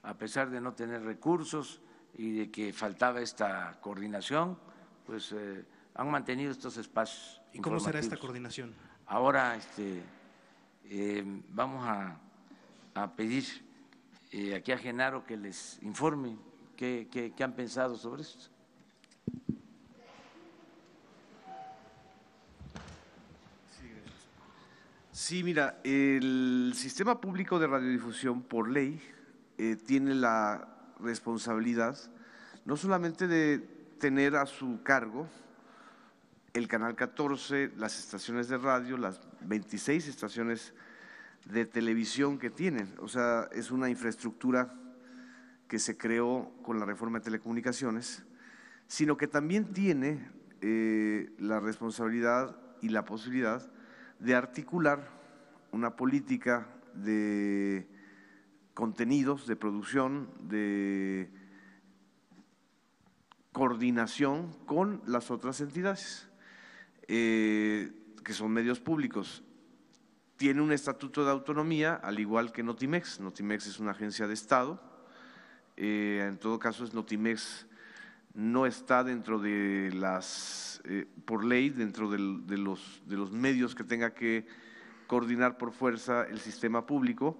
a pesar de no tener recursos y de que faltaba esta coordinación, pues han mantenido estos espacios informativos.
¿Y cómo será esta coordinación?
Ahora vamos a pedir aquí a Genaro que les informe qué han pensado sobre esto.
Sí, mira, el Sistema Público de Radiodifusión, por ley, tiene la responsabilidad no solamente de tener a su cargo el Canal 14, las estaciones de radio, las 26 estaciones de televisión que tienen. O sea, es una infraestructura que se creó con la reforma de telecomunicaciones, sino que también tiene la responsabilidad y la posibilidad de articular una política de contenidos, de producción, de coordinación con las otras entidades, que son medios públicos. Tiene un estatuto de autonomía, al igual que Notimex. Notimex es una agencia de Estado. En todo caso, Notimex no está dentro de las, por ley, dentro de los medios que tenga que coordinar por fuerza el sistema público,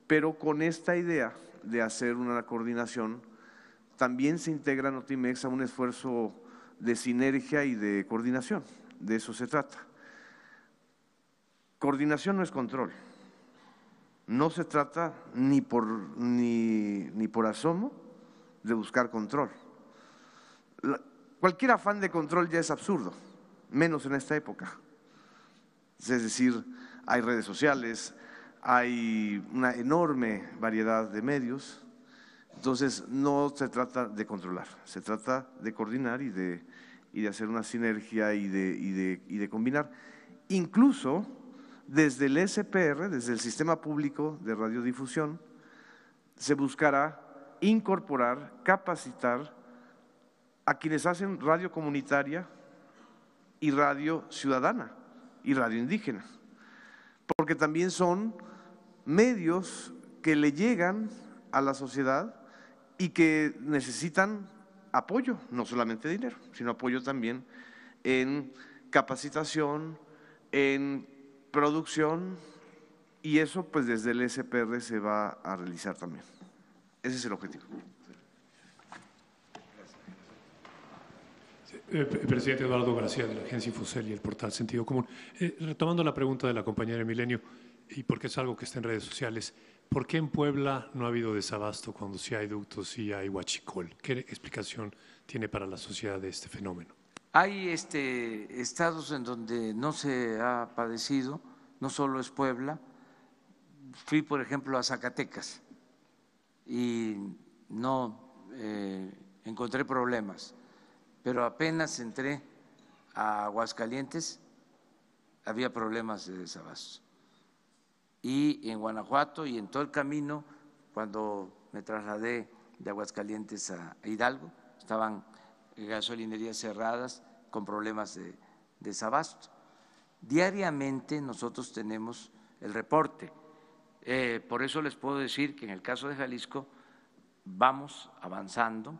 pero con esta idea de hacer una coordinación, también se integra Notimex a un esfuerzo de sinergia y de coordinación. De eso se trata. Coordinación no es control. No se trata ni por asomo de buscar control. Cualquier afán de control ya es absurdo, menos en esta época. Es decir, hay redes sociales, hay una enorme variedad de medios, entonces no se trata de controlar, se trata de coordinar y de hacer una sinergia y de combinar. Incluso desde el SPR, desde el Sistema Público de Radiodifusión, se buscará incorporar, capacitar a quienes hacen radio comunitaria y radio ciudadana y radio indígena, porque también son medios que le llegan a la sociedad y que necesitan apoyo, no solamente dinero, sino apoyo también en capacitación, en producción, y eso pues desde el SPR se va a realizar también. Ese es el objetivo.
Presidente Eduardo García, de la agencia Infocel y el portal Sentido Común. Retomando la pregunta de la compañera Milenio, y porque es algo que está en redes sociales, ¿por qué en Puebla no ha habido desabasto cuando sí hay ductos y hay huachicol? ¿Qué explicación tiene para la sociedad de este fenómeno?
Hay estados en donde no se ha padecido, no solo es Puebla. Fui, por ejemplo, a Zacatecas y no encontré problemas, pero apenas entré a Aguascalientes había problemas de desabasto. Y en Guanajuato y en todo el camino, cuando me trasladé de Aguascalientes a Hidalgo, estaban gasolinerías cerradas con problemas de desabasto. Diariamente nosotros tenemos el reporte. Por eso les puedo decir que en el caso de Jalisco vamos avanzando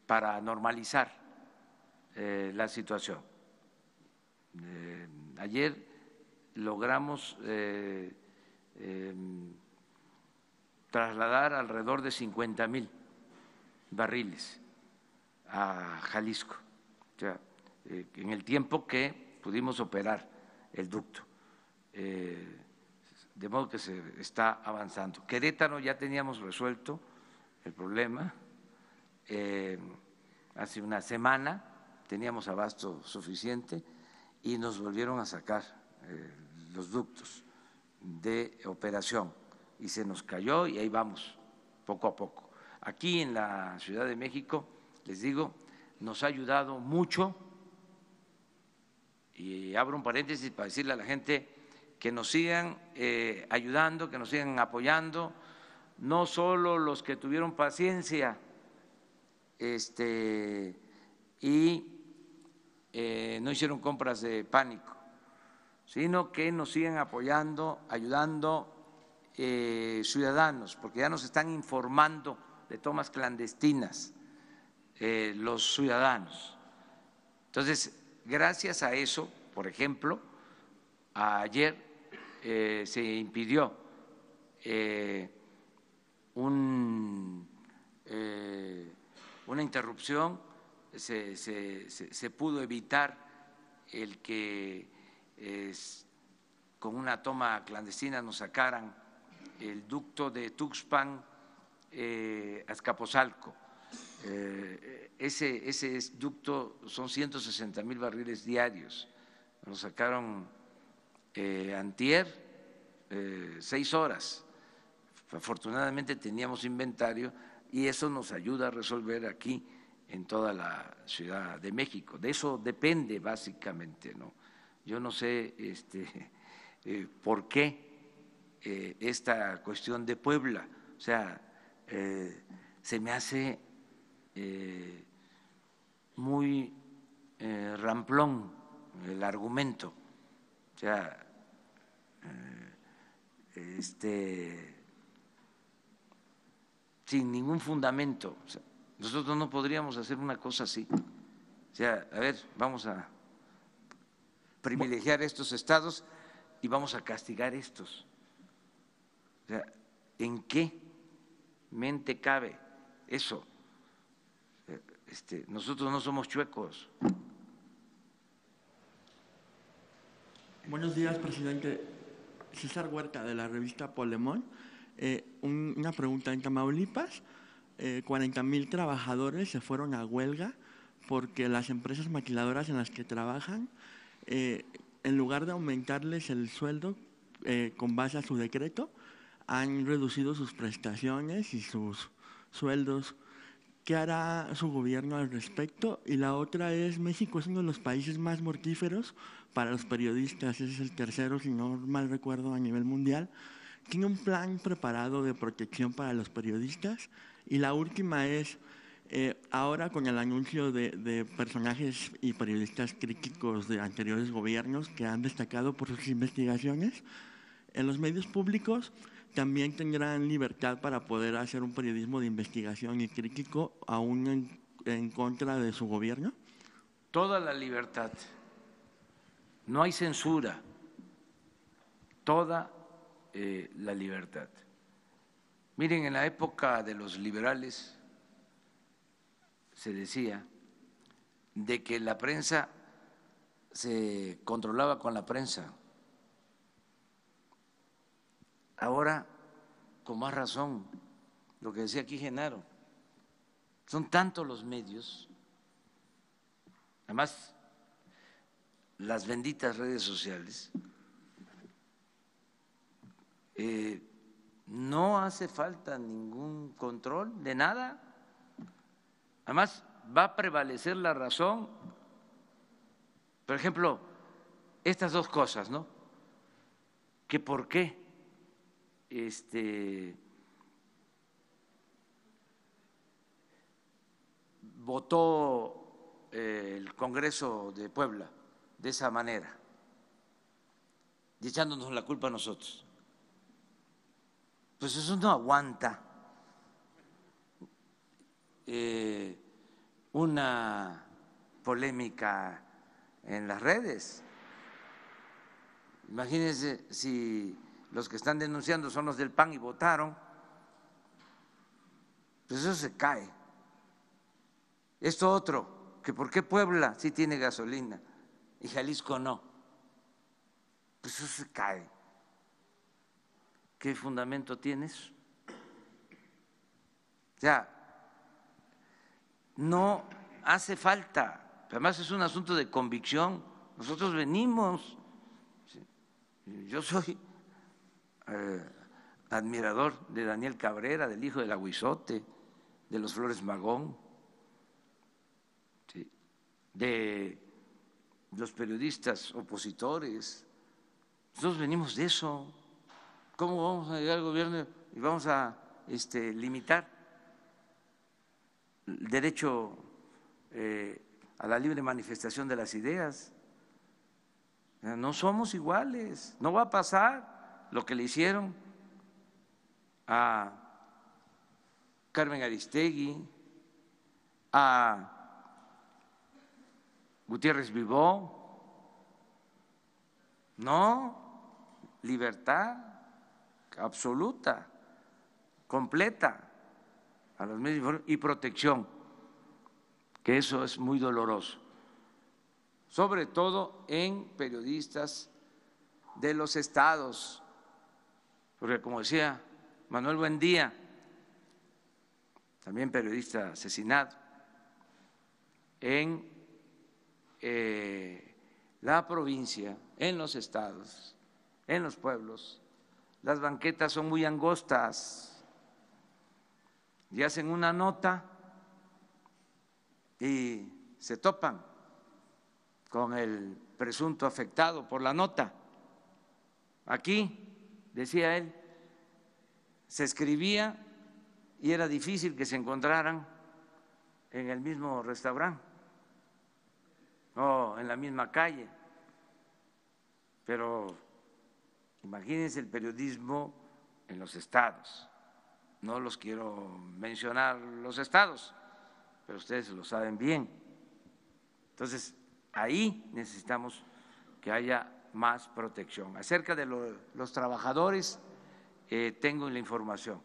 para normalizar la situación. Ayer logramos trasladar alrededor de 50,000 barriles a Jalisco, o sea, en el tiempo que pudimos operar el ducto. De modo que se está avanzando. Querétaro ya teníamos resuelto el problema. Hace una semana teníamos abasto suficiente y nos volvieron a sacar los ductos de operación y se nos cayó y ahí vamos poco a poco. Aquí en la Ciudad de México, les digo, nos ha ayudado mucho, y abro un paréntesis para decirle a la gente que nos sigan ayudando, que nos sigan apoyando, no solo los que tuvieron paciencia y no hicieron compras de pánico, sino que nos sigan apoyando, ayudando ciudadanos, porque ya nos están informando de tomas clandestinas los ciudadanos. Entonces, gracias a eso, por ejemplo, ayer se impidió una interrupción, se pudo evitar el que con una toma clandestina nos sacaran el ducto de Tuxpan a Azcapotzalco. Ese ducto son 160,000 barriles diarios. Nos sacaron antier 6 horas. Afortunadamente teníamos inventario y eso nos ayuda a resolver aquí en toda la Ciudad de México. De eso depende básicamente, ¿no? Yo no sé por qué esta cuestión de Puebla, o sea, se me hace muy ramplón el argumento, o sea, sin ningún fundamento. O sea, nosotros no podríamos hacer una cosa así. O sea, a ver, vamos a privilegiar estos estados y vamos a castigar estos. O sea, ¿en qué mente cabe eso? Nosotros no somos chuecos.
Buenos días, presidente. César Huerta, de la revista Polemón. Una pregunta. En Tamaulipas, 40,000 trabajadores se fueron a huelga porque las empresas maquiladoras en las que trabajan, en lugar de aumentarles el sueldo con base a su decreto, han reducido sus prestaciones y sus sueldos. ¿Qué hará su gobierno al respecto? Y la otra es, México es uno de los países más mortíferos para los periodistas, ese es el tercero, si no mal recuerdo, a nivel mundial. ¿tiene un plan preparado de protección para los periodistas? Y la última es, ahora con el anuncio de personajes y periodistas críticos de anteriores gobiernos que han destacado por sus investigaciones, en los medios públicos también tendrán libertad para poder hacer un periodismo de investigación y crítico aún en contra de su gobierno.
Toda la libertad, no hay censura, toda la libertad. Miren, en la época de los liberales se decía de que la prensa se controlaba con la prensa. Ahora, con más razón, lo que decía aquí Genaro, son tantos los medios, además las benditas redes sociales, no hace falta ningún control de nada. Además, va a prevalecer la razón. Por ejemplo, estas dos cosas, ¿no? Que por qué votó el Congreso de Puebla de esa manera, y echándonos la culpa a nosotros. Pues eso no aguanta una polémica en las redes. Imagínense si los que están denunciando son los del PAN y votaron, pues eso se cae. Esto otro, que por qué Puebla sí tiene gasolina y Jalisco no, pues eso se cae. ¿Qué fundamento tienes? O sea, no hace falta, además es un asunto de convicción. Nosotros venimos, yo soy admirador de Daniel Cabrera, del hijo del Aguizote, de los Flores Magón, ¿sí?, de los periodistas opositores. Nosotros venimos de eso. ¿Cómo vamos a llegar al gobierno y vamos a limitar el derecho a la libre manifestación de las ideas? No somos iguales, no va a pasar lo que le hicieron a Carmen Aristegui, a Gutiérrez Vivó. No, libertad absoluta, completa a los medios y protección, que eso es muy doloroso, sobre todo en periodistas de los estados, porque como decía Manuel Buendía, también periodista asesinado, en la provincia, en los estados, en los pueblos, las banquetas son muy angostas y hacen una nota y se topan con el presunto afectado por la nota. Aquí, decía él, se escribía y era difícil que se encontraran en el mismo restaurante o en la misma calle, pero imagínense el periodismo en los estados. No los quiero mencionar los estados, pero ustedes lo saben bien. Entonces, ahí necesitamos que haya más protección. Acerca de los trabajadores, tengo la información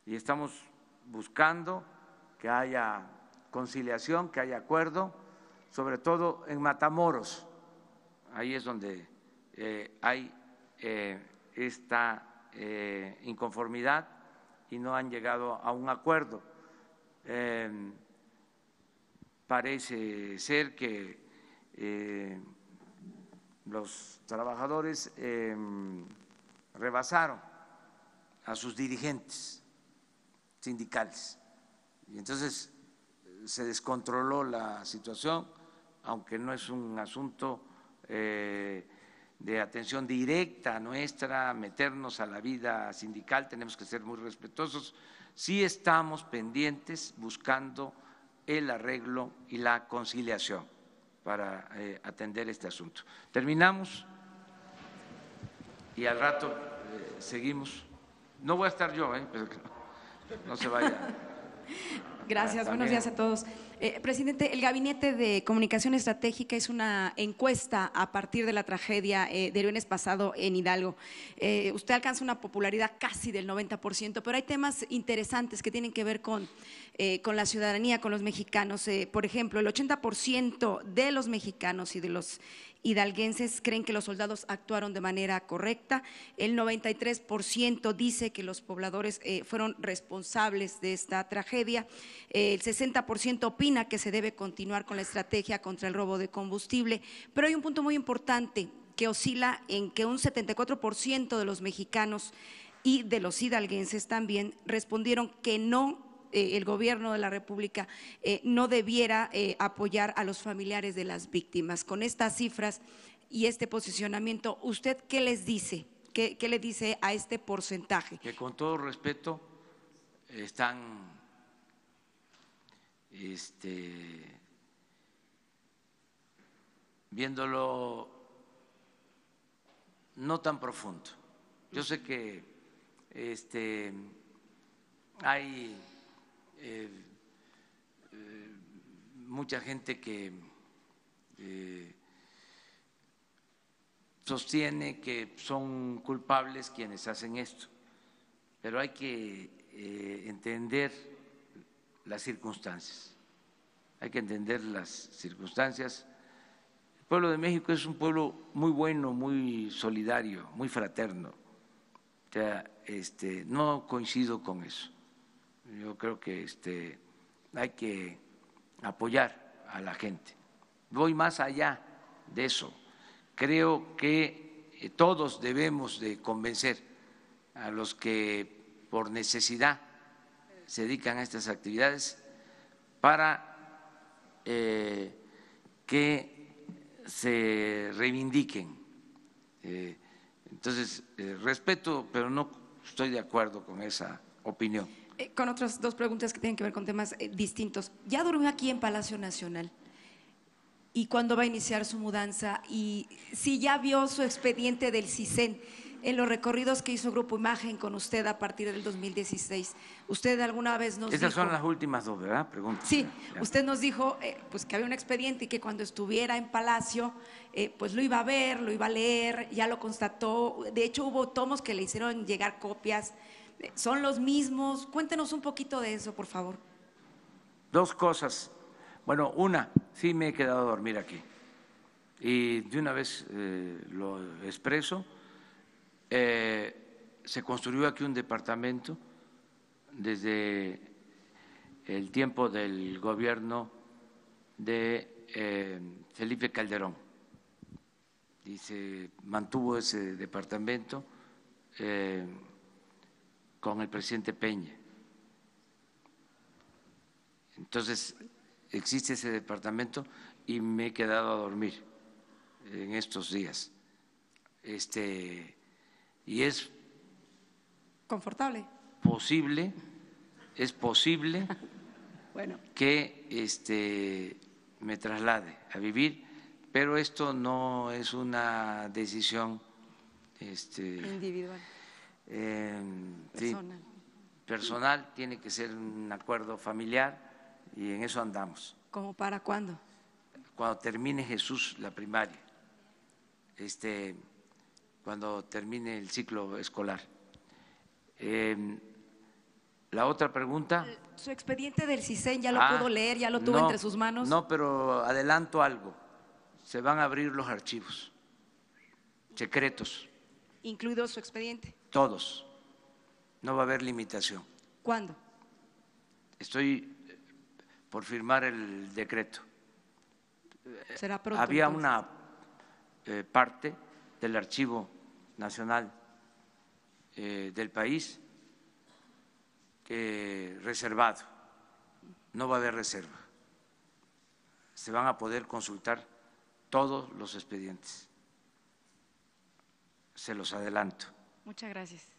y estamos buscando que haya conciliación, que haya acuerdo, sobre todo en Matamoros. Ahí es donde hay esta inconformidad y no han llegado a un acuerdo. Parece ser que los trabajadores rebasaron a sus dirigentes sindicales y entonces se descontroló la situación, aunque no es un asunto de atención directa nuestra, meternos a la vida sindical, tenemos que ser muy respetuosos. Sí estamos pendientes buscando el arreglo y la conciliación para atender este asunto. Terminamos y al rato seguimos. No voy a estar yo, pero no se vaya.
Gracias, buenos días a todos. Presidente, el Gabinete de Comunicación Estratégica hizo una encuesta a partir de la tragedia del viernes pasado en Hidalgo. Usted alcanza una popularidad casi del 90%, pero hay temas interesantes que tienen que ver con la ciudadanía, con los mexicanos. Por ejemplo, el 80% de los mexicanos y de los hidalguenses creen que los soldados actuaron de manera correcta, el 93% dice que los pobladores fueron responsables de esta tragedia, el 60% opina que se debe continuar con la estrategia contra el robo de combustible, pero hay un punto muy importante que oscila en que un 74% de los mexicanos y de los hidalguenses también respondieron que no, el gobierno de la República no debiera apoyar a los familiares de las víctimas. Con estas cifras y este posicionamiento, ¿usted qué les dice? ¿Qué le dice a este porcentaje?
Que con todo respeto están viéndolo no tan profundo. Yo sé que hay mucha gente que sostiene que son culpables quienes hacen esto, pero hay que entender las circunstancias. Hay que entender las circunstancias. El pueblo de México es un pueblo muy bueno, muy solidario, muy fraterno. O sea, no coincido con eso. Yo creo que hay que apoyar a la gente. Voy más allá de eso. Creo que todos debemos de convencer a los que por necesidad se dedican a estas actividades para que se reivindiquen. Entonces, respeto, pero no estoy de acuerdo con esa opinión.
Con otras dos preguntas que tienen que ver con temas distintos. Ya durmió aquí en Palacio Nacional. ¿Y cuándo va a iniciar su mudanza? Y si ya vio su expediente del CISEN en los recorridos que hizo Grupo Imagen con usted a partir del 2016. Usted alguna vez nos dijo…
Esas son las últimas dos, ¿verdad? Preguntas.
Sí, usted nos dijo pues que había un expediente y que cuando estuviera en Palacio pues lo iba a ver, lo iba a leer, ya lo constató. De hecho hubo tomos que le hicieron llegar copias. ¿Son los mismos? Cuéntenos un poquito de eso, por favor.
Dos cosas. Bueno, una, sí me he quedado a dormir aquí. Y de una vez lo expreso. Se construyó aquí un departamento desde el tiempo del gobierno de Felipe Calderón y se mantuvo ese departamento con el presidente Peña. Entonces existe ese departamento y me he quedado a dormir en estos días. Y es
confortable.
Es posible
bueno,
que me traslade a vivir, pero esto no es una decisión
individual,
personal. Personal, tiene que ser un acuerdo familiar y en eso andamos.
¿Cómo para cuándo?
Cuando termine Jesús la primaria. Cuando termine el ciclo escolar. La otra pregunta.
¿Su expediente del CISEN ya lo pudo leer, ya lo tuvo entre sus manos?
No, pero adelanto algo. Se van a abrir los archivos secretos.
¿Incluido su expediente?
Todos. No va a haber limitación.
¿Cuándo?
Estoy por firmar el decreto.
¿Será pronto?
Había una parte del Archivo Nacional del país reservado. No va a haber reserva. Se van a poder consultar todos los expedientes. se los adelanto.
Muchas gracias.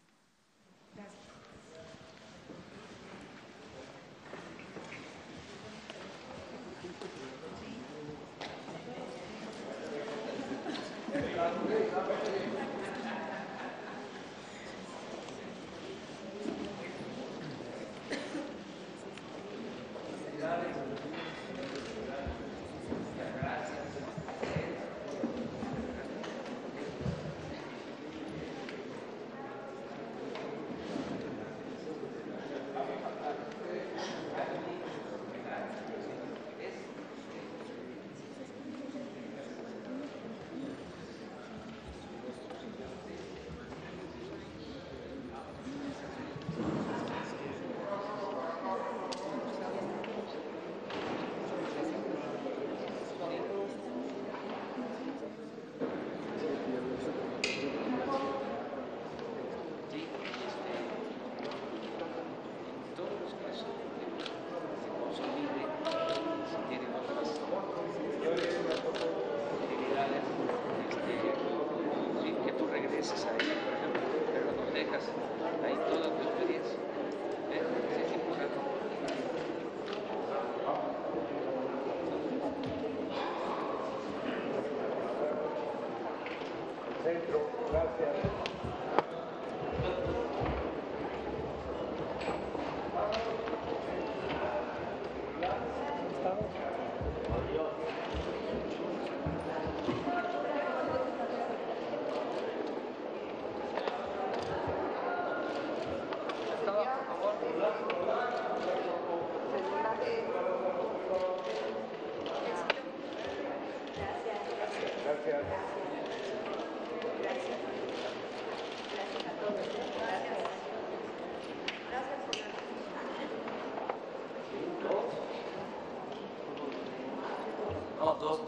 No, dos.